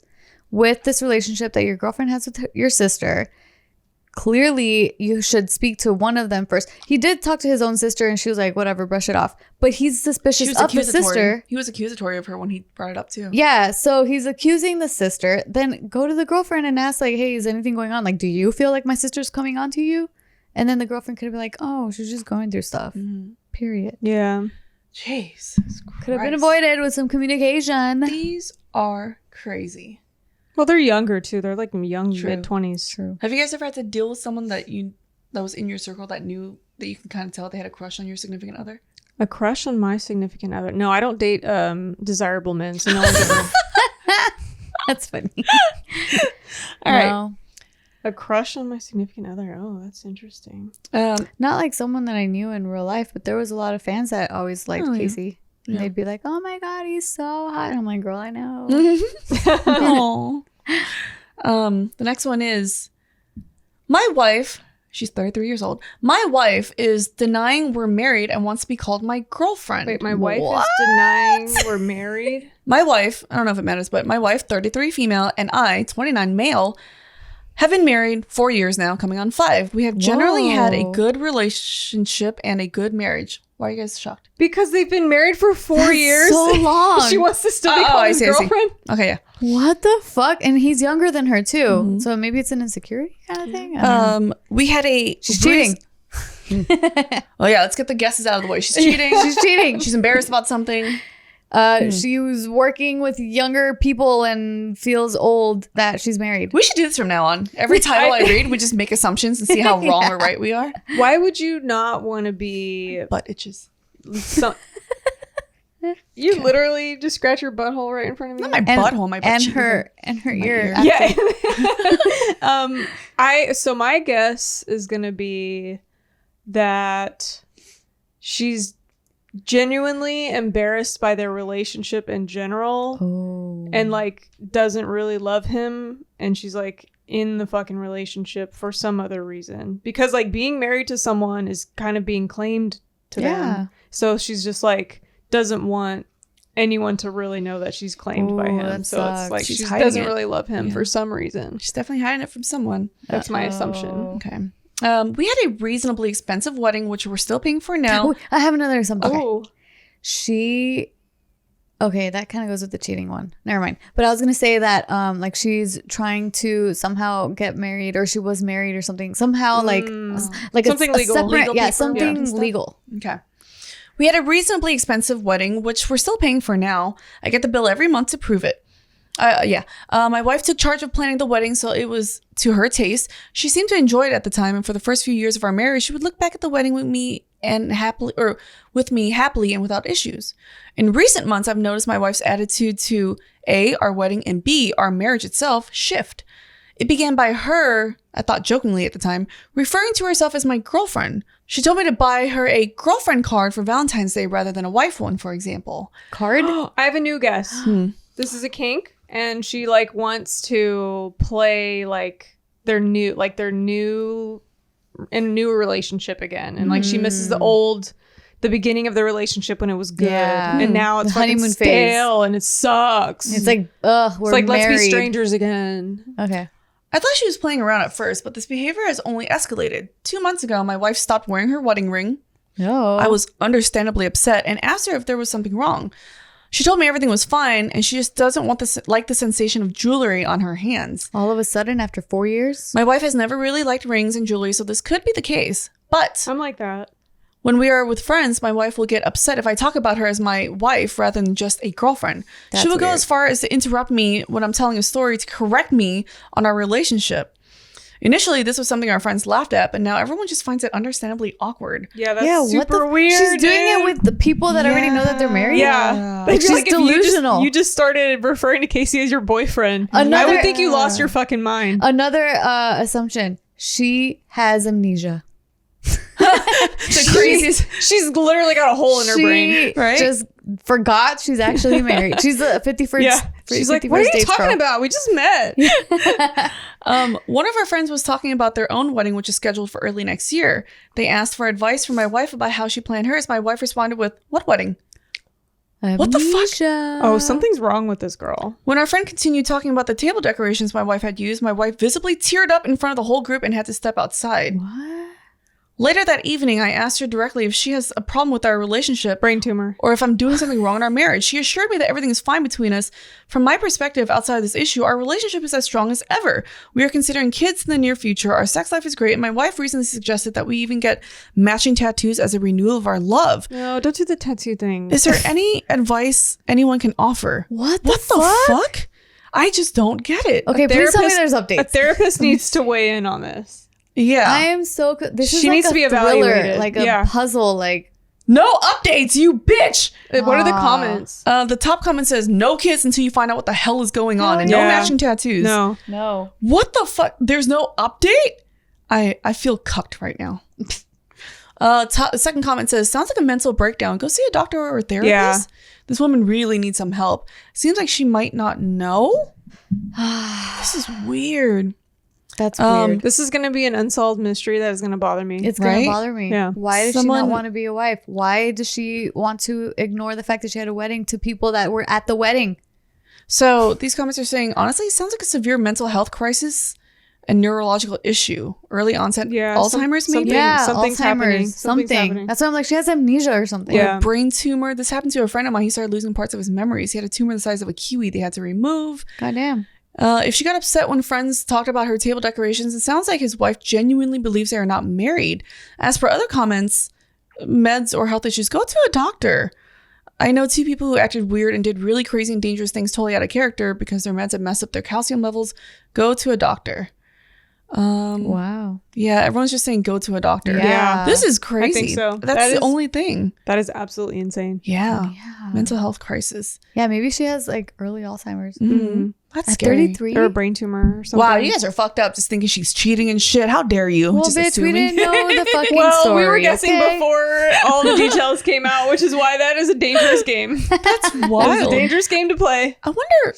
with this relationship that your girlfriend has with your sister. Clearly, you should speak to one of them first. He did talk to his own sister and she was like, whatever, brush it off. But he's suspicious of the sister. He was accusatory of her when he brought it up too. Yeah, so he's accusing the sister. Then go to the girlfriend and ask, like, hey, is anything going on? Like, do you feel like my sister's coming on to you? And then the girlfriend could have been like, oh, she's just going through stuff. Period. Yeah. Jeez. Could have been avoided with some communication. These are crazy. Well, they're younger too. They're like young, True. mid-20s. True. Have you guys ever had to deal with someone that was in your circle that knew that you can kind of tell they had a crush on your significant other? A crush on my significant other. No, I don't date desirable men, so no one's ever. That's funny. All right. No. A crush on my significant other. Oh, that's interesting. Not like someone that I knew in real life, but there was a lot of fans that always liked Oh, yeah. Casey. And Yeah. they'd be like, oh my God, he's so hot. And I'm like, girl, I know. Aw. The next one is my wife. She's 33 years old. My wife is denying we're married and wants to be called my girlfriend. Wait, my wife What? is denying we're married? My wife, I don't know if it matters, but my wife, 33 female, and I, 29 male, have been married 4 years now, coming on 5. We have generally had a Whoa. good relationship and a good marriage. Why are you guys shocked? Because they've been married for 4 That's years. so long. She wants to still be Oh, called I his see, I see. girlfriend. Okay, yeah. What the fuck? And he's younger than her too. So maybe it's an insecurity kind of thing. I don't know. We had a... She's cheating. Oh yeah, let's get the guesses out of the way. She's cheating. She's cheating. She's embarrassed about something. She was working with younger people and feels old that she's married. We should do this from now on. Every title I read, we just make assumptions and see how wrong or right we are. Why would you not want to be Butt itches. some... You literally just scratch your butthole right in front of me? Not my butthole, my butt and cheek. her ear. ear. Yeah. So my guess is gonna be that she's genuinely embarrassed by their relationship in general Oh. and like doesn't really love him, and she's like in the fucking relationship for some other reason, because like being married to someone is kind of being claimed to Yeah. them. So she's just like doesn't want anyone to really know that she's claimed by Ooh, him. that So sucks. it's like She's she hiding doesn't it. really love him Yeah. for some reason. She's definitely hiding it from someone. That's my Uh-oh. assumption. Okay. We had a reasonably expensive wedding, which we're still paying for now. Oh, I have another something. Oh, Okay, that kind of goes with the cheating one. Never mind. But I was gonna say that like she's trying to somehow get married, or she was married or something. Somehow like Something legal. separate, Legal yeah, paper something and stuff? legal. Okay. We had a reasonably expensive wedding, which we're still paying for now. I get the bill every month to prove it. My wife took charge of planning the wedding, so it was to her taste. She seemed to enjoy it at the time, and for the first few years of our marriage, she would look back at the wedding with me happily and without issues. In recent months, I've noticed my wife's attitude to A, our wedding, and B, our marriage itself, shift. It began by her, I thought jokingly at the time, referring to herself as my girlfriend. She told me to buy her a girlfriend card for Valentine's Day rather than a wife one, for example. Card? I have a new guess. This is a kink, and she like wants to play like their new in a new relationship again, and like she misses the beginning of the relationship when it was good, Yeah. and now it's The fucking honeymoon phase. stale and it sucks. It's like, ugh, we're it's like married. let's be strangers again. Okay. I thought she was playing around at first, but this behavior has only escalated. 2 months ago, my wife stopped wearing her wedding ring. No. I was understandably upset and asked her if there was something wrong. She told me everything was fine, and she just doesn't want the sensation of jewelry on her hands. all of a sudden after 4 years. My wife has never really liked rings and jewelry, so this could be the case. But I'm like that. When we are with friends, my wife will get upset if I talk about her as my wife rather than just a girlfriend. She will go as far as to interrupt me when I'm telling a story to correct me on our relationship. Initially, this was something our friends laughed at, but now everyone just finds it understandably awkward. Yeah, that's super weird. She's doing it with the people that already know that they're married. Yeah. Like, she's if delusional. You just started referring to Casey as your boyfriend. I would think you lost your fucking mind. Another assumption. She has amnesia. The craziest. She's literally got a hole in her brain, right? Just forgot she's actually married. She's a 51st. Yeah. She's like, what are you talking about? We just met. One of our friends was talking about their own wedding, which is scheduled for early next year. They asked for advice from my wife about how she planned hers. My wife responded with, "What wedding? What the fuck?" Oh, something's wrong with this girl. When our friend continued talking about the table decorations my wife had used, my wife visibly teared up in front of the whole group and had to step outside. What? Later that evening, I asked her directly if she has a problem with our relationship, Brain tumor, or if I'm doing something wrong in our marriage. She assured me that everything is fine between us. From my perspective, outside of this issue, our relationship is as strong as ever. We are considering kids in the near future. Our sex life is great, and my wife recently suggested that we even get matching tattoos as a renewal of our love. No, don't do the tattoo thing. Is there any advice anyone can offer? What the fuck? I just don't get it. Okay, please tell me there's updates. A therapist needs to weigh in on this. Yeah. I am so... This she is needs like to be a thriller, evaluated. like a puzzle, like... No updates, you bitch! What are the comments? The top comment says, no kids until you find out what the hell is going on, and no matching tattoos. No. What the fuck? There's no update? I feel cucked right now. Second comment says, sounds like a mental breakdown. Go see a doctor or a therapist. Yeah. This woman really needs some help. Seems like she might not know. This is weird. That's weird. This is going to be an unsolved mystery that is going to bother me. It's going to bother me. Yeah. Why does she not want to be a wife? Why does she want to ignore the fact that she had a wedding to people that were at the wedding? So these comments are saying, honestly, it sounds like a severe mental health crisis and neurological issue. Early onset Alzheimer's, maybe? Yeah, something's happening. Something's happening. That's why I'm like, she has amnesia or something. Yeah. Brain tumor. This happened to a friend of mine. He started losing parts of his memories. He had a tumor the size of a kiwi they had to remove. Goddamn. If she got upset when friends talked about her table decorations, it sounds like his wife genuinely believes they are not married. As for other comments, meds or health issues, go to a doctor. I know 2 people who acted weird and did really crazy and dangerous things totally out of character because their meds had messed up their calcium levels. Go to a doctor. Wow. Yeah, everyone's just saying go to a doctor. Yeah. This is crazy. I think so. That's the only thing. That is absolutely insane. Yeah. Mental health crisis. Yeah, maybe she has like early Alzheimer's. Mm-hmm. That's At scary. 33? Or a brain tumor or something. Wow, you guys are fucked up just thinking she's cheating and shit. How dare you? Well, just bitch, assuming. we didn't know the fucking well, story. we were guessing okay? before all the details came out, which is why that is a dangerous game. That's wild. That is a dangerous game to play. I wonder...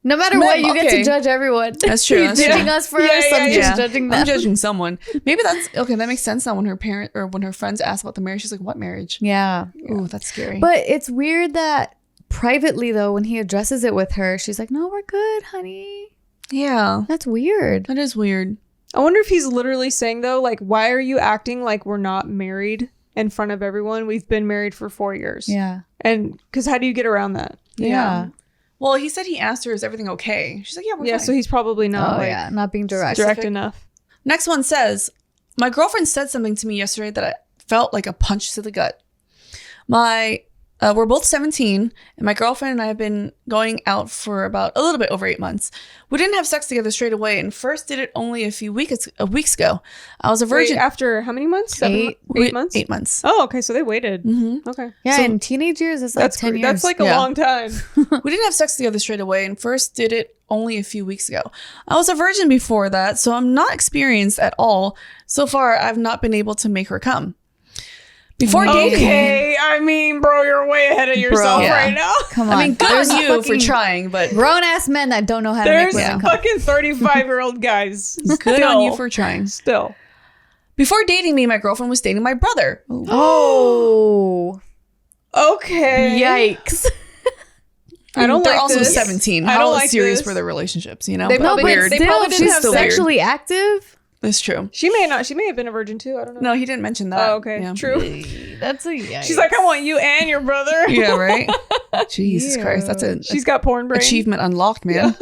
No matter what, you get to judge everyone. That's true. You're judging us for us. I'm just judging them. I'm judging someone. Maybe that's okay. That makes sense now. When her parent or when her friends asked about the marriage, she's like, "What marriage?" Yeah. Ooh, that's scary. But it's weird that privately, though, when he addresses it with her, she's like, "No, we're good, honey." Yeah, that's weird. That is weird. I wonder if he's literally saying though, like, why are you acting like we're not married in front of everyone? We've been married for 4 years. Yeah. And because how do you get around that? Yeah. Well, he said he asked her, "Is everything okay?" She's like, "Yeah, we're fine." So he's probably not not being direct enough. Next one says, my girlfriend said something to me yesterday that I felt like a punch to the gut. We're both 17, and my girlfriend and I have been going out for about a little bit over 8 months. We didn't have sex together straight away, and first did it only a few weeks ago. I was a virgin. Wait, after how many months? 8 months? 8 months. Oh, okay. So they waited. Mm-hmm. Okay. Yeah, so, in teenage years, that's 10 years. That's like a long time. We didn't have sex together straight away, and first did it only a few weeks ago. I was a virgin before that, so I'm not experienced at all. So far, I've not been able to make her come. Before dating, okay, I mean, bro, you're way ahead of yourself right now. Come on, I mean, good on you for trying, but grown ass men that don't know how to make women come. Fucking 35-year-old guys. Good on you for trying. Still, before dating me, my girlfriend was dating my brother. Oh, okay. Yikes. I don't They're like also this. 17. I How don't like serious this. were their relationships? You know, They probably weird. They probably didn't have she's sexually active. That's true. She may not. She may have been a virgin too. I don't know. No, he didn't mention that. Oh, okay. Yeah. True. That's a yikes. She's like, I want you and your brother. Yeah, right? Jesus Christ. That's She's got porn brain. achievement unlocked, man.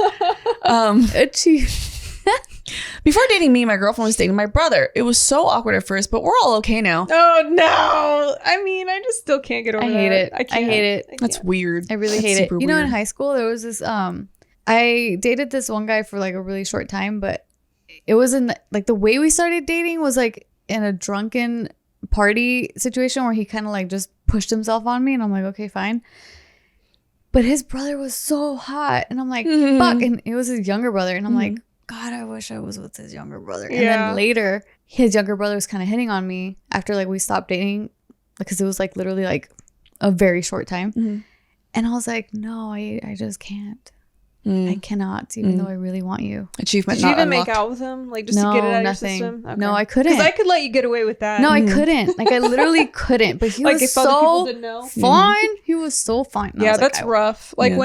Before dating me, my girlfriend was dating my brother. It was so awkward at first, but we're all okay now. Oh no! I mean, I just still can't get over I that. hate it. I I hate it. That's weird. I really That's hate it. super You know, in weird. high school, there was this, I dated this one guy for like a really short time, but it wasn't like the way we started dating was like in a drunken party situation where he kind of like just pushed himself on me. And I'm like, okay, fine. But his brother was so hot. And I'm like, fuck. And it was his younger brother. And I'm like, God, I wish I was with his younger brother. And then later, his younger brother was kind of hitting on me after like we stopped dating because it was like literally like a very short time. And I was like, no, I just can't. I cannot, even though I really want you. Achievement Did you not even unlocked. make out with him? Like just No, to get it out nothing. of your system? Okay. No, I couldn't. Because I could let you get away with that. No, I couldn't. Like I literally couldn't. But he Like was if other people so didn't know. fine. He was so fine. And I Yeah, was like, that's I- rough. Like Yeah.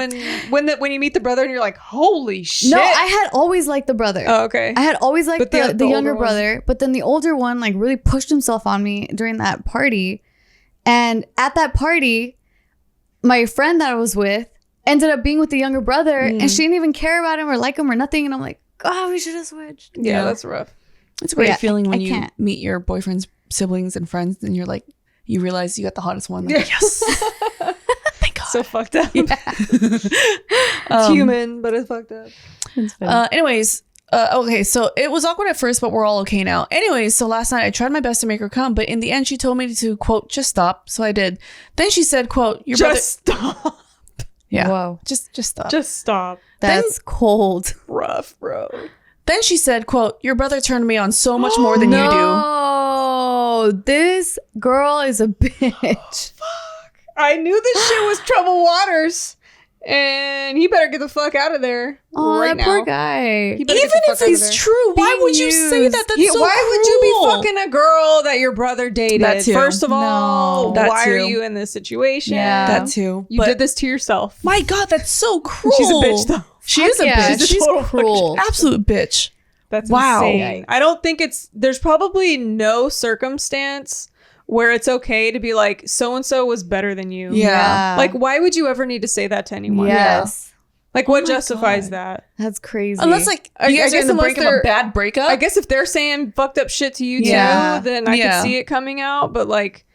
when you meet the brother and you're like, holy shit. No, I had always liked the brother. Oh, okay. I had always liked But the the younger older one. brother, but then the older one like really pushed himself on me during that party. And at that party, my friend that I was with ended up being with the younger brother and she didn't even care about him or like him or nothing. And I'm like, oh, we should have switched. Yeah, that's rough. It's a great Yeah, feeling when I you can't. meet your boyfriend's siblings and friends and you're like, you realize you got the hottest one. Like, yes. Thank God. So fucked up. It's human, but it's fucked up. Anyways, okay, so it was awkward at first, but we're all okay now. Anyways, so last night I tried my best to make her come, but in the end she told me to, quote, just stop. So I did. Then she said, quote, your Just stop. brother... Yeah. Whoa. Just stop. Just stop. That's cold. Rough, bro. Then she said, quote, your brother turned me on so much more than you do. No, this girl is a bitch. I knew this shit was troubled waters. And he better get the fuck out of there Oh, right that now. poor guy. He better Even get the if fuck out of it's there. true, why Being would you say used. that? That's so why would you be cruel. fucking a girl that your brother dated? That too. First of all, No. That why are too. you in this situation? Yeah. That too. You But did this to yourself. my God, that's so cruel. She's a bitch, though. She is a Yeah, bitch. she's total cruel. Absolute bitch. That's Wow. insane. I don't think there's probably no circumstance where it's okay to be like, so-and-so was better than you. Yeah. Like, why would you ever need to say that to anyone? Yes. Like, what my justifies God. that? That's crazy. Unless like I you guys are guess in the unless brink of a they're- bad breakup. I guess if they're saying fucked up shit to you Yeah. too, then I Yeah. could see it coming out. But like,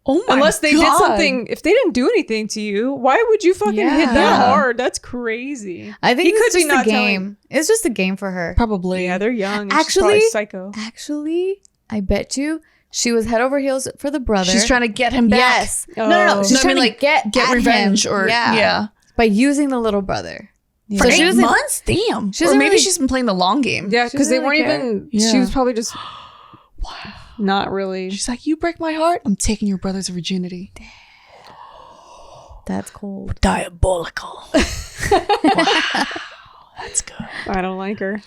Oh my unless they God. did something, if they didn't do anything to you, why would you fucking hit that Yeah. hard? That's crazy. I think He it's could be just a not game. telling- It's just a game for her. Probably. Yeah, they're young. And Actually- she's probably psycho. Actually, I bet you she was head over heels for the brother. She's trying to get him back. Yes. Oh. No. She's No, I trying mean, to like, get get at revenge him. or yeah. by using the little brother. For So she 8 doesn't- months? Damn. she Or doesn't maybe really- she's been playing the long game. Yeah, because they doesn't weren't really care. even. Yeah. She was probably just Wow. not really. She's like, you break my heart, I'm taking your brother's virginity. That's cold. Diabolical. Wow. That's good. I don't like her.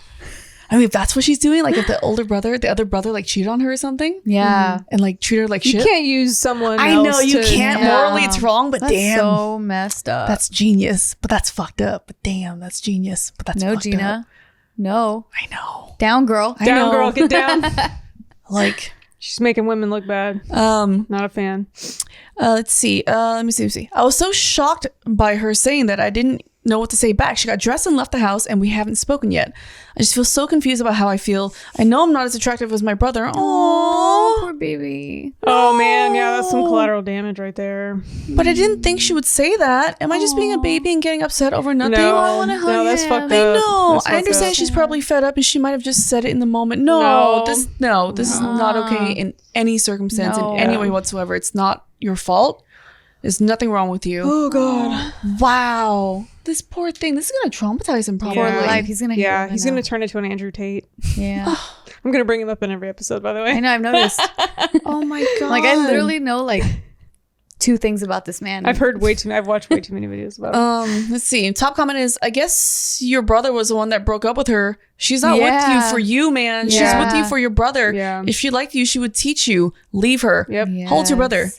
I mean, if that's what she's doing, like if the other brother like cheated on her or something Yeah. and like treated her like You shit. can't use someone. I know else you to- can't. Yeah. Morally, it's wrong, but That's damn. so messed up. That's genius. But that's fucked up. But damn, that's genius. But that's no, fucked Gina. up. No. I know. Down, girl. I Down, know. girl, get down. Like, She's making women look bad. Not a fan. let's see. Let me see. I was so shocked by her saying that I didn't know what to say back. She got dressed and left the house, and we haven't spoken yet. I just feel so confused about how I feel. I know I'm not as attractive as my brother. Oh, Aww. poor baby. Oh man, yeah, that's some collateral damage right there. But I didn't think she would say that. Am I just being a baby and getting upset over nothing? No, I wanna hug no, that's him. fucked I up. know. That's I fucked understand up. she's probably fed up and she might have just said it in the moment. No, No. this is not okay in any circumstance, No. in any way whatsoever. It's not your fault. There's nothing wrong with you. Oh god. Wow. This poor thing. This is going to traumatize him probably. For Yeah. life. He's gonna hate Yeah, her he's now. gonna turn into an Andrew Tate. Yeah. I'm gonna bring him up in every episode, by the way. I know, I've noticed. Oh my God. Like I literally know like 2 things about this man. I've watched way too many videos about him. Let's see. Top comment is, I guess your brother was the one that broke up with her. She's not with Yeah. you for you, man. She's Yeah. with you for your brother. Yeah. If she liked you, she would teach you. Leave her. Yep. Yes. Hold your brother.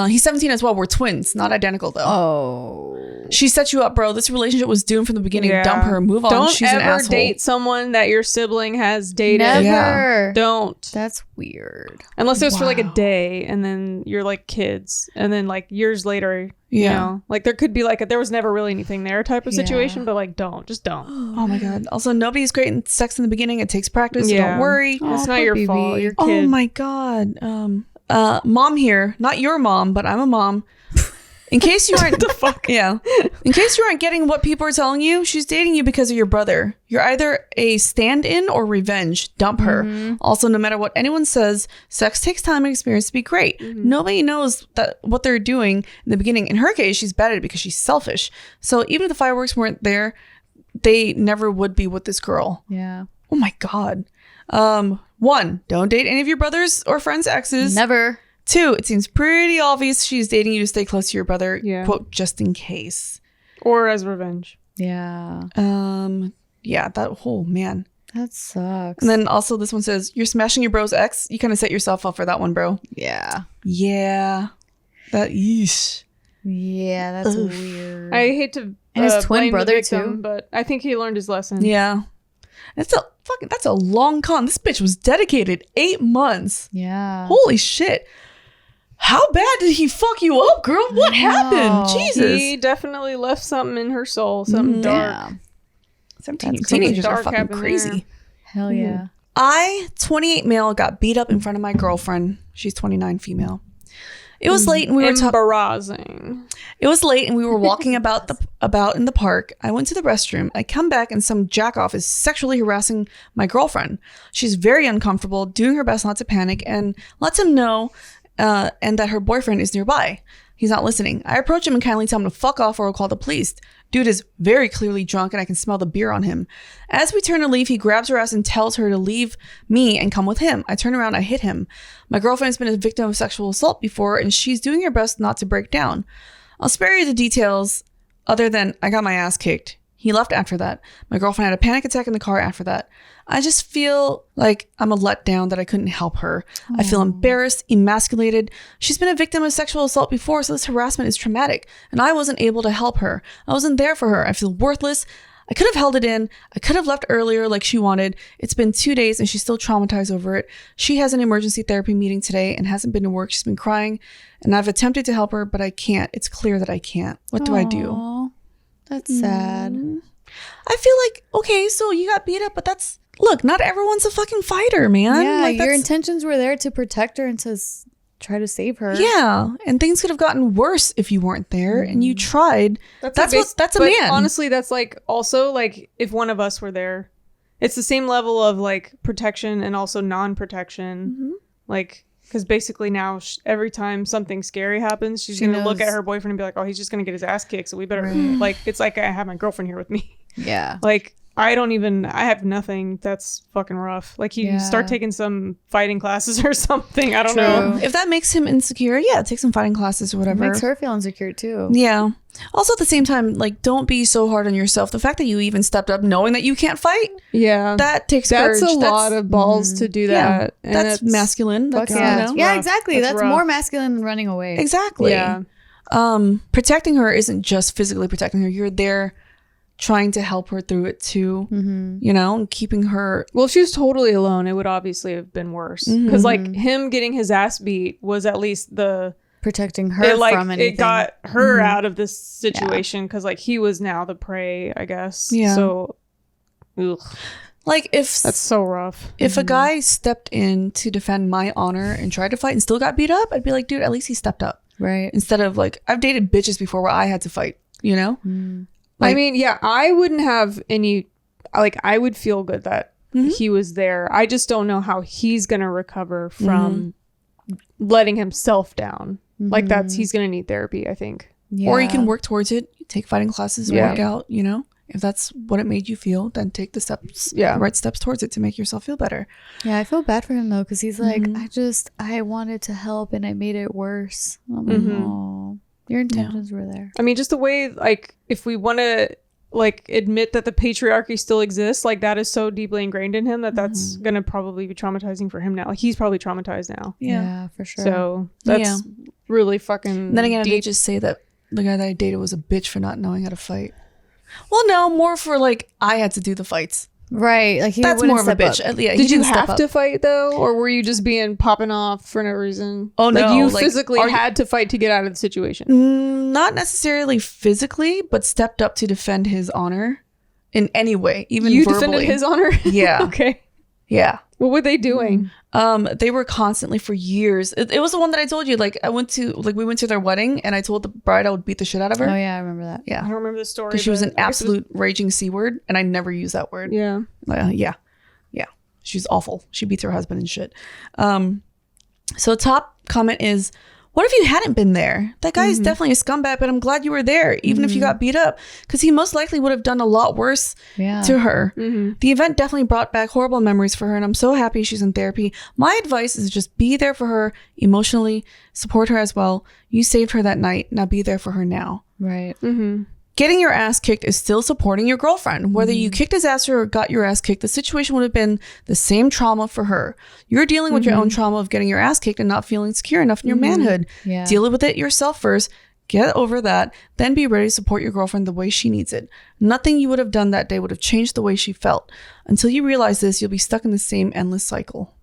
He's 17 as well. We're twins, not identical though. Oh. She set you up, bro. This relationship was doomed from the beginning. Yeah. Dump her. Move on. Don't She's an ever asshole. date someone that your sibling has dated. Never. Yeah. Don't. That's weird. Unless it was for like a Wow. day and then you're like kids. And then like years later, you Yeah. know, like there could be like there was never really anything there type of Yeah. situation. But like just don't. Oh my god. Also, nobody's great in sex in the beginning. It takes practice. So don't worry. It's Aw, not poor your baby. fault. Your kid. Oh my god. Mom here, not your mom, but I'm a mom. In case you aren't the fuck. Yeah. In case you aren't getting what people are telling you, she's dating you because of your brother. You're either a stand-in or revenge. Dump her. Also, no matter what anyone says, sex takes time and experience to be great. Nobody knows that what they're doing in the beginning. In her case, she's bad at it because she's selfish. So even if the fireworks weren't there, they never would be with this girl. Yeah. Oh my god. 1, don't date any of your brothers or friends' exes. Never. 2, it seems pretty obvious she's dating you to stay close to your brother, Yeah. quote, just in case. Or as revenge. Yeah. Yeah, that whole man. That sucks. And then also this one says, you're smashing your bro's ex. You kind of set yourself up for that one, bro. yeah. Yeah. That, yeesh. Yeah, that's Ugh. weird. I hate to And his twin blame the brother, victim, too. but I think he learned his lesson. Yeah. That's a long con. This bitch was dedicated 8 months. yeah. Holy shit. How bad did he fuck you up, girl? What happened? Jesus. He definitely left something in her soul, something dark. Yeah. 17 That's teenagers are dark fucking happened crazy. there. Hell yeah. I, 28 male, got beat up in front of my girlfriend. She's 29 female. It was late and we were Embarrassing. It was late and we were walking about in the park. I went to the restroom. I come back and some jackoff is sexually harassing my girlfriend. She's very uncomfortable, doing her best not to panic, and lets him know and that her boyfriend is nearby. He's not listening. I approach him and kindly tell him to fuck off or I'll call the police. Dude is very clearly drunk and I can smell the beer on him. As we turn to leave, he grabs her ass and tells her to leave me and come with him. I turn around, I hit him. My girlfriend has been a victim of sexual assault before and she's doing her best not to break down. I'll spare you the details other than I got my ass kicked. He left after that. My girlfriend had a panic attack in the car after that. I just feel like I'm a letdown that I couldn't help her. I feel embarrassed, emasculated. She's been a victim of sexual assault before, so this harassment is traumatic. And I wasn't able to help her. I wasn't there for her. I feel worthless. I could have held it in. I could have left earlier like she wanted. It's been 2 days and she's still traumatized over it. She has an emergency therapy meeting today and hasn't been to work. She's been crying and I've attempted to help her, but I can't. It's clear that I can't. What do I do? Aw, that's sad. I feel like, okay, so you got beat up, but look, not everyone's a fucking fighter, man. Yeah, Like, your that's- intentions were there to protect her and to try to save her. Yeah, and things could have gotten worse if you weren't there and you tried. That's a but man. Honestly, that's like also like if one of us were there, it's the same level of like protection and also non-protection. Like, because basically now every time something scary happens, she's going to look at knows. her boyfriend and be like, oh, he's just going to get his ass kicked. So we better, Right. like, it's like I have my girlfriend here with me. Yeah. Like, I have nothing. That's fucking rough. Like, you start taking some fighting classes or something. I don't know. If that makes him insecure, yeah, take some fighting classes or whatever. Makes her feel insecure too. Yeah. Also, at the same time, like, don't be so hard on yourself. The fact that you even stepped up knowing that you can't fight, Yeah. that takes That's courage. a lot of balls to do Yeah, that. And that's masculine. Fuck That's, yeah. you know? Yeah, rough. exactly. That's That's rough. more masculine than running away. Exactly. Yeah. Protecting her isn't just physically protecting her. You're there trying to help her through it too, you know, and keeping her. Well, if she was totally alone, it would obviously have been worse. Because, like, him getting his ass beat was at least Protecting her it, like, from anything. it got her out of this situation because, like, he was now the prey, I guess. Yeah. So, ugh, Like, if that's so rough. if a guy stepped in to defend my honor and tried to fight and still got beat up, I'd be like, dude, at least he stepped up. Right. Instead of, like, I've dated bitches before where I had to fight, you know? I mean, yeah, I wouldn't have any, like, I would feel good that he was there. I just don't know how he's going to recover from letting himself down. Like, he's going to need therapy, I think. Yeah. Or you can work towards it, take fighting classes, Yeah. work out, you know? If that's what it made you feel, then take the steps, Yeah. the right steps towards it to make yourself feel better. Yeah, I feel bad for him though, because he's like, I wanted to help and I made it worse. I'm like, oh, your intentions were there. I mean, just the way, like, if we want to, like, admit that the patriarchy still exists, like, that is so deeply ingrained in him that that's gonna probably be traumatizing for him now. Like, he's probably traumatized now. Yeah, for sure. So that's really fucking And then again, deep. they just say that the guy that I dated was a bitch for not knowing how to fight. Well, no, more for like I had to do the fights. Right. Like he That's wouldn't more of a step bitch. up. Yeah, he Did you didn't step have up. to fight though, or were you just being popping off for no reason? Oh, like no, you like, physically are you- had to fight to get out of the situation. Not necessarily physically, but stepped up to defend his honor in any way, even You verbally. defended his honor. Yeah. Okay. Yeah. What were they doing? They were constantly for years. It was the one that I told you. Like we went to their wedding, and I told the bride I would beat the shit out of her. Oh yeah, I remember that. I Yeah, don't remember the story. because she was but an I guess it was- absolute raging c word, and I never use that word. Yeah. Yeah. She's awful. She beats her husband and shit. So top comment is, what if you hadn't been there? That guy is definitely a scumbag, but I'm glad you were there, even if you got beat up, because he most likely would have done a lot worse Yeah. to her. The event definitely brought back horrible memories for her, and I'm so happy she's in therapy. My advice is just be there for her emotionally, support her as well. You saved her that night. Now be there for her now. Right. Getting your ass kicked is still supporting your girlfriend. Whether you kicked his ass or got your ass kicked, the situation would have been the same trauma for her. You're dealing with your own trauma of getting your ass kicked and not feeling secure enough in your manhood. Yeah. Deal with it yourself first. Get over that. Then be ready to support your girlfriend the way she needs it. Nothing you would have done that day would have changed the way she felt. Until you realize this, you'll be stuck in the same endless cycle.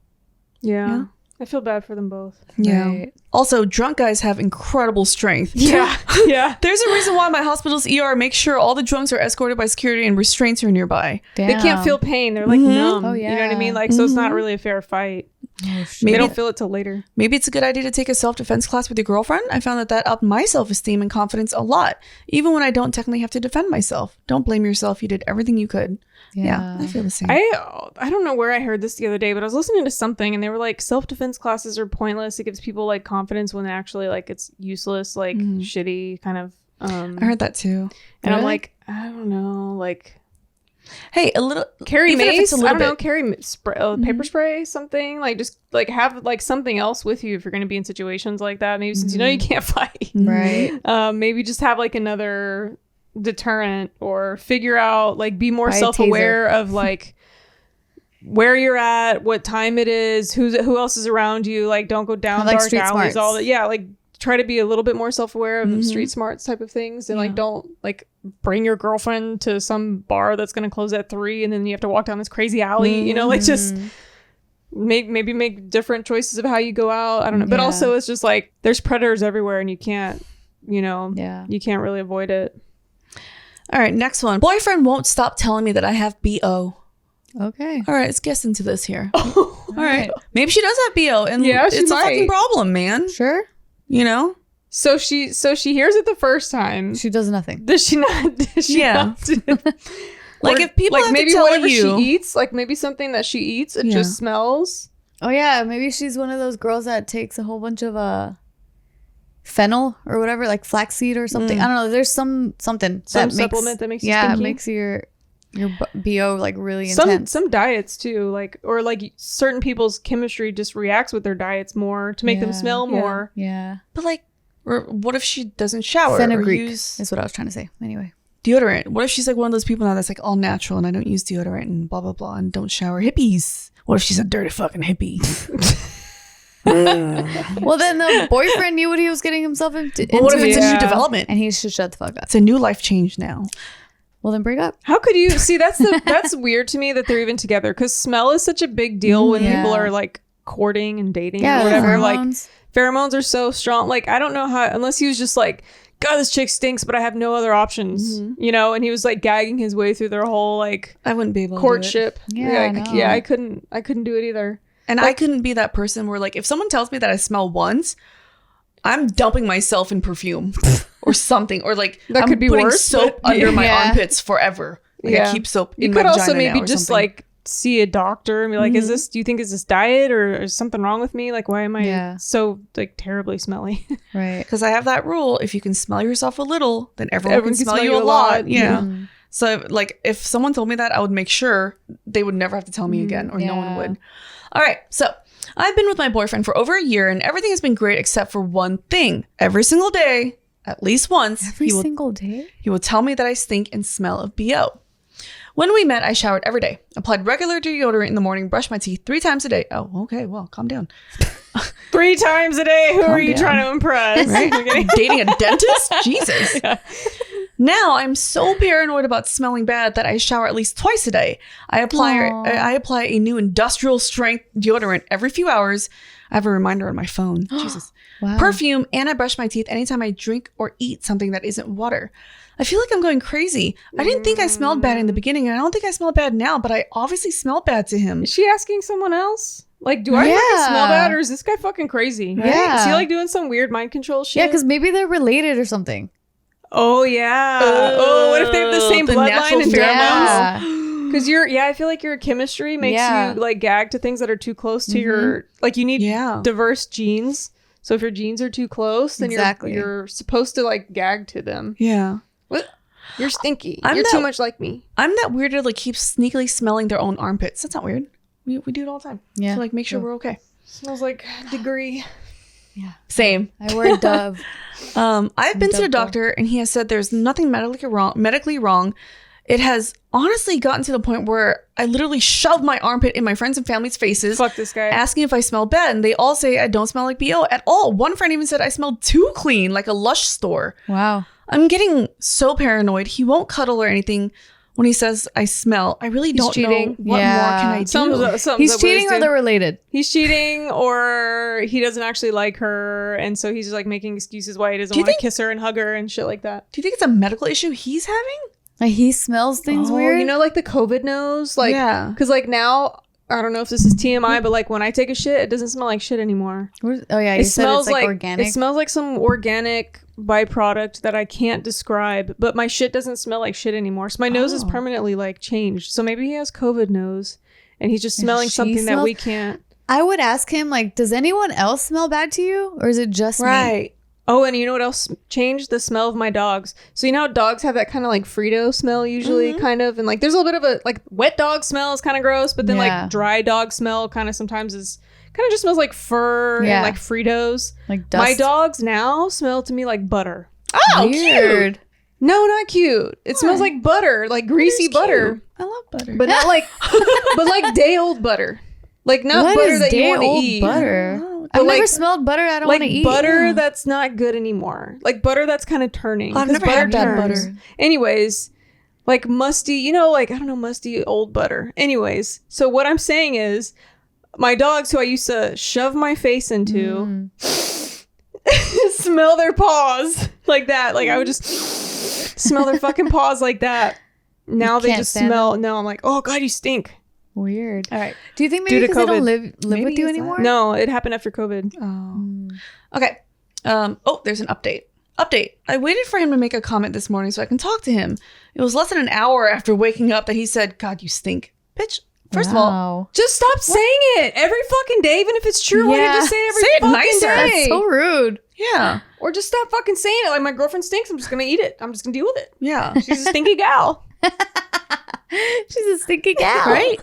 Yeah. I feel bad for them both. Yeah. Right. Also, drunk guys have incredible strength. Yeah. Yeah. There's a reason why my hospital's ER makes sure all the drunks are escorted by security and restraints are nearby. Damn. They can't feel pain. They're like numb. Oh, You know what I yeah. mean? Like, so it's not really a fair fight. Oh, shit. They Maybe don't feel it till later. Maybe it's a good idea to take a self-defense class with your girlfriend. I found that upped my self-esteem and confidence a lot, even when I don't technically have to defend myself. Don't blame yourself. You did everything you could. Yeah, I feel the same. I don't know where I heard this the other day, but I was listening to something and they were like, self-defense classes are pointless. It gives people like confidence when actually like it's useless, like shitty kind of. I heard that too. And I'm Really? like, I don't know, like Hey, a little carry even if mace. it's a I little don't know, bit. carry spray, paper spray, something like just like have like something else with you if you're going to be in situations like that. Maybe since you know you can't fight, Right. maybe just have like another deterrent or figure out like be more Buy a self-aware of like where you're at, what time it is, who else is around you. Like don't go down Have, like, dark street alleys, smarts. all that. Yeah, like try to be a little bit more self-aware of street smarts type of things, and like don't like bring your girlfriend to some bar that's going to close at 3 and then you have to walk down this crazy alley. You know, like just maybe make different choices of how you go out. I don't know, but Yeah. also it's just like there's predators everywhere and you can't, you know, Yeah. you can't really avoid it. All right, next one. Boyfriend won't stop telling me that I have BO. Okay. All right, let's guess into this here. All right. Maybe she does have BO and Yeah, she it's a fucking might. problem, man. Sure. You know? So she hears it the first time. She does nothing. Does she not? Does she Yeah. not do- Like Or, if people like have maybe to tell whatever you, she eats, like maybe something that she eats, it Yeah. just smells. Oh yeah, maybe she's one of those girls that takes a whole bunch of fennel or whatever, like flaxseed or something. I don't know. There's something Some that supplement that makes you yeah, stinky? it makes your BO like really Some intense. some diets too, like or like certain people's chemistry just reacts with their diets more to make them Yeah. smell more. Yeah. but like, or what if she doesn't shower or Fenugreek use is what I was trying to say. Anyway. deodorant? What if she's like one of those people now that's like all natural and I don't use deodorant and blah blah blah and don't shower? Hippies. What if she's a dirty fucking hippie? Well, then the boyfriend knew what he was getting himself into. Well, what if it's a Yeah. new development? And he should shut the fuck up. It's a new life change now. Well, then break up. How could you see that's weird to me that they're even together because smell is such a big deal when Yeah. people are like courting and dating Yeah, or whatever. Like pheromones. pheromones are so strong. Like I don't know how unless he was just like, God, this chick stinks, but I have no other options, you know. And he was like gagging his way through their whole like I wouldn't be able to courtship. Yeah, I know. Yeah, I couldn't do it either. And I couldn't be that person where like if someone tells me that I smell once, I'm dumping myself in perfume or something, or like That I'm could be putting worse, soap but- under my Yeah. armpits forever. Like I keep soap You in could my also vagina maybe now or just something. like see a doctor and be like, do you think is this diet or is something wrong with me? Like, why am I Yeah. so like terribly smelly? Right. because I have that rule: if you can smell yourself a little, then everyone can smell you a lot. lot. Yeah. So like if someone told me that, I would make sure they would never have to tell me again, or no one Yeah. would. All right, so I've been with my boyfriend for over a year, and everything has been great except for one thing. Every single day, at least once, Every single day? he will tell me that I stink and smell of BO. When we met, I showered every day, applied regular deodorant in the morning, brushed my teeth 3 times a day. Oh, okay, well, calm down. 3 times a day. Who Calm are you down. trying to impress? Right? Okay. Dating a dentist? Jesus. Now I'm so paranoid about smelling bad that I shower at least twice a day. I apply a new industrial strength deodorant every few hours. I have a reminder on my phone. Jesus. Wow. Perfume, and I brush my teeth anytime I drink or eat something that isn't water. I feel like I'm going crazy. I didn't think I smelled bad in the beginning, and I don't think I smell bad now, but I obviously smell bad to him. Is she asking someone else? Like, do I fucking smell bad, or is this guy fucking crazy? Right? Yeah. Is he like doing some weird mind control shit? Yeah, because maybe they're related or something. Oh yeah. What if they have the same the natural bloodline and pheromones? pheromones? Because I feel like your chemistry makes you like gag to things that are too close to your, like you need diverse genes. So if your genes are too close, then you're supposed to like gag to them. Yeah. What? You're stinky. I'm You're that- too much like me. I'm that weirdo that like, keeps sneakily smelling their own armpits. That's not weird. We do it all the time. Yeah. To like make sure we're okay. Smells like degree. Same. I wear Dove. I've been to the doctor and he has said there's nothing medically wrong. It has honestly gotten to the point where I literally shove my armpit in my friends and family's faces. Fuck this guy. Asking if I smell bad, and they all say I don't smell like BO at all. One friend even said I smelled too clean, like a Lush store. Wow. I'm getting so paranoid. He won't cuddle or anything when he says I smell. I really don't cheating. know what Yeah. more can I do. Something's He's up with cheating this or dude. they're related? He's cheating, or he doesn't actually like her, and so he's just like making excuses why he doesn't Do you want to think- kiss her and hug her and shit like that. Do you think it's a medical issue he's having? Like he smells things weird? You know, like the COVID nose, like Yeah. because like now I don't know if this is TMI, but like when I take a shit, it doesn't smell like shit anymore. Oh yeah, you It said smells it's like like organic. It smells like some organic byproduct that I can't describe, but my shit doesn't smell like shit anymore. So my nose is permanently like changed. So maybe he has COVID nose and he's just smelling she something that smells- we can't. I would ask him like, does anyone else smell bad to you, or is it just me? Right. Oh, and you know what else changed? The smell of my dogs. So you know how dogs have that kind of like Frito smell usually, kind of, and like there's a little bit of a like wet dog smell is kind of gross, but then Yeah. like dry dog smell kind of sometimes is kind of just smells like fur Yeah. and like Fritos. Like dust. My dogs now smell to me like butter. Oh, Weird. cute. No, not cute. It smells like butter, like greasy butter, I love butter. but not like, but like day old butter, like not What butter is that you want to day-old eat. butter? Oh, But I've never like- smelled butter I don't want to Like eat. butter that's not good anymore. Like butter that's kind of turning. I've 'cause never had bad turns. butter. Anyways, like musty, you know, like I don't know, musty old butter. Anyways, so what I'm saying is my dogs who I used to shove my face into smell their paws like that. Like I would just smell their fucking paws like that. Now they can't just stand smell. No, I'm like, oh God, you stink. Weird. all right. Do you think Due maybe to because they don't COVID. live with Maybe you it's that. anymore? No, it happened after COVID. Oh. Okay. There's an update. I waited for him to make a comment this morning so I can talk to him. It was less than an hour after waking up that he said, God, you stink. Bitch, first of all, Wow. Just stop saying it every fucking day, even if it's true. Why don't you Yeah. just say it every Say it fucking nicer. day? That's so rude. yeah. Or just stop fucking saying it. Like, my girlfriend stinks. I'm just going to eat it. I'm just going to deal with it. Yeah. She's a stinky gal. She's a stinky gal. Right?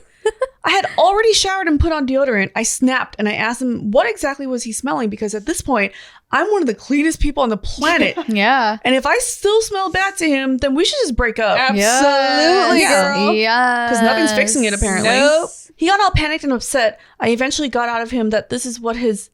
I had already showered and put on deodorant. I snapped and I asked him what exactly was he smelling, because at this point, I'm one of the cleanest people on the planet. Yeah. And if I still smell bad to him, then we should just break up. Absolutely, Yes. girl. Yeah. Because nothing's fixing it, apparently. Nope. He got all panicked and upset. I eventually got out of him that this is what his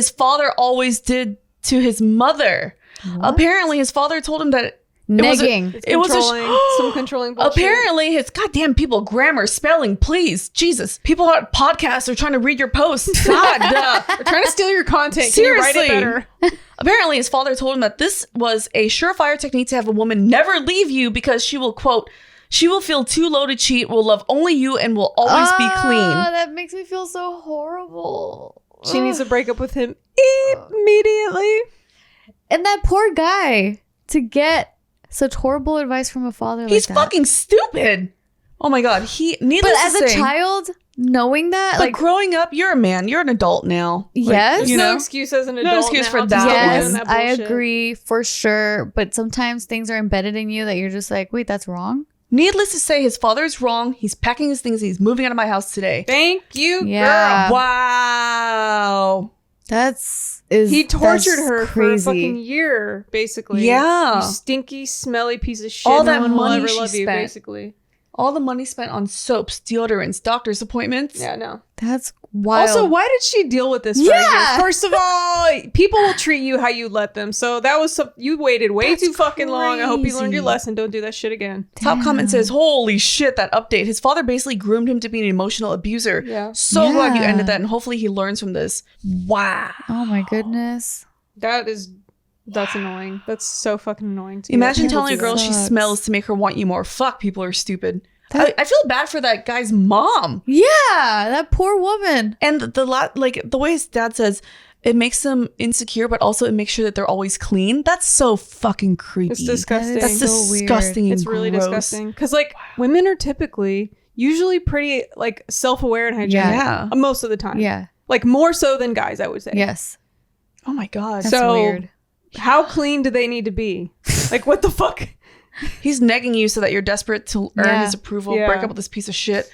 father always did to his mother. Apparently, his father told him that Negging. It's it was some controlling bullshit. apparently his goddamn people, grammar, spelling, please, Jesus. People on podcasts are trying to read your posts. God, They're trying to steal your content. Can you write it seriously. better? Apparently, his father told him that this was a surefire technique to have a woman never leave you because she will, quote, she will feel too low to cheat, will love only you, and will always be clean. That makes me feel so horrible. She needs to break up with him immediately. And that poor guy to get such horrible advice from a father He's like that. fucking stupid. Oh my God. Needless But as to a say, child, knowing that, but like, growing up, you're a man. You're an adult now. Like, yes. There's you no know? excuse as an No adult excuse now for to that. stop yes, doing that I bullshit. agree for sure. But sometimes things are embedded in you that you're just like, wait, that's wrong. Needless to say, his father is wrong. He's packing his things. He's moving out of my house today. Thank you, Yeah. girl. Wow. He tortured that's her for a crazy. fucking year, basically. Yeah. You stinky, smelly piece of shit. All no that one will money ever she love you, spent. basically. All the money spent on soaps, deodorants, doctor's appointments. Yeah, no. That's wild. Also, why did she deal with this for a year? First of all, people will treat you how you let them. So that was you waited way too fucking long. I hope you learned your lesson. Don't do that shit again. Top comment says, holy shit, that update. His father basically groomed him to be an emotional abuser. Yeah. So glad you ended that, and hopefully he learns from this. Wow. Oh my goodness. That's annoying. That's so fucking annoying to Imagine me. telling a girl she smells to make her want you more. Fuck, people are stupid. I feel bad for that guy's mom. Yeah, that poor woman. And the way his dad says, it makes them insecure, but also it makes sure that they're always clean. That's so fucking creepy. It's disgusting. That's so disgusting. weird. And It's really gross. disgusting. Because like women are typically usually pretty like self-aware and hygienic. Yeah. Most of the time. Yeah. Like more so than guys, I would say. Yes. Oh my God. That's weird. How clean do they need to be? Like what the fuck? He's negging you so that you're desperate to earn Yeah. his approval, Yeah. break up with this piece of shit.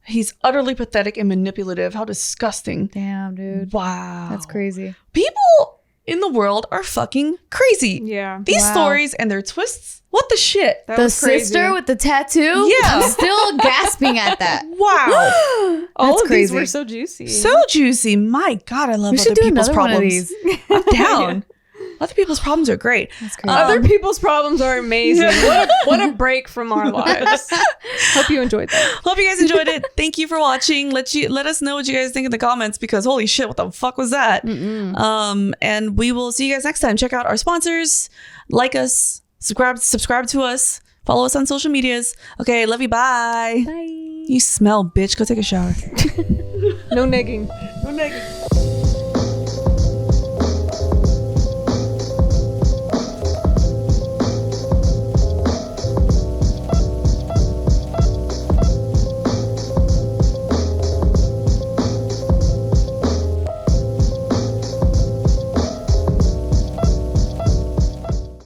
He's utterly pathetic and manipulative. How disgusting. Damn, dude. Wow. That's crazy. People in the world are fucking crazy. Yeah. These Wow. stories and their twists. What the shit? That The was crazy. sister with the tattoo? Yeah. I'm still gasping at that. Wow. All That's of crazy. these were so juicy. So juicy. My God, I love We other should do people's another one of problems. these. I'm down. Other people's problems are great. That's crazy. Other people's problems are amazing. What a break from our lives. Hope you enjoyed that. Hope you guys enjoyed it. Thank you for watching. Let us know what you guys think in the comments, because holy shit, what the fuck was that? And we will see you guys next time. Check out our sponsors, like us, subscribe to us, follow us on social medias. Okay, love you. Bye. Bye. You smell, bitch. Go take a shower. No negging. No negging.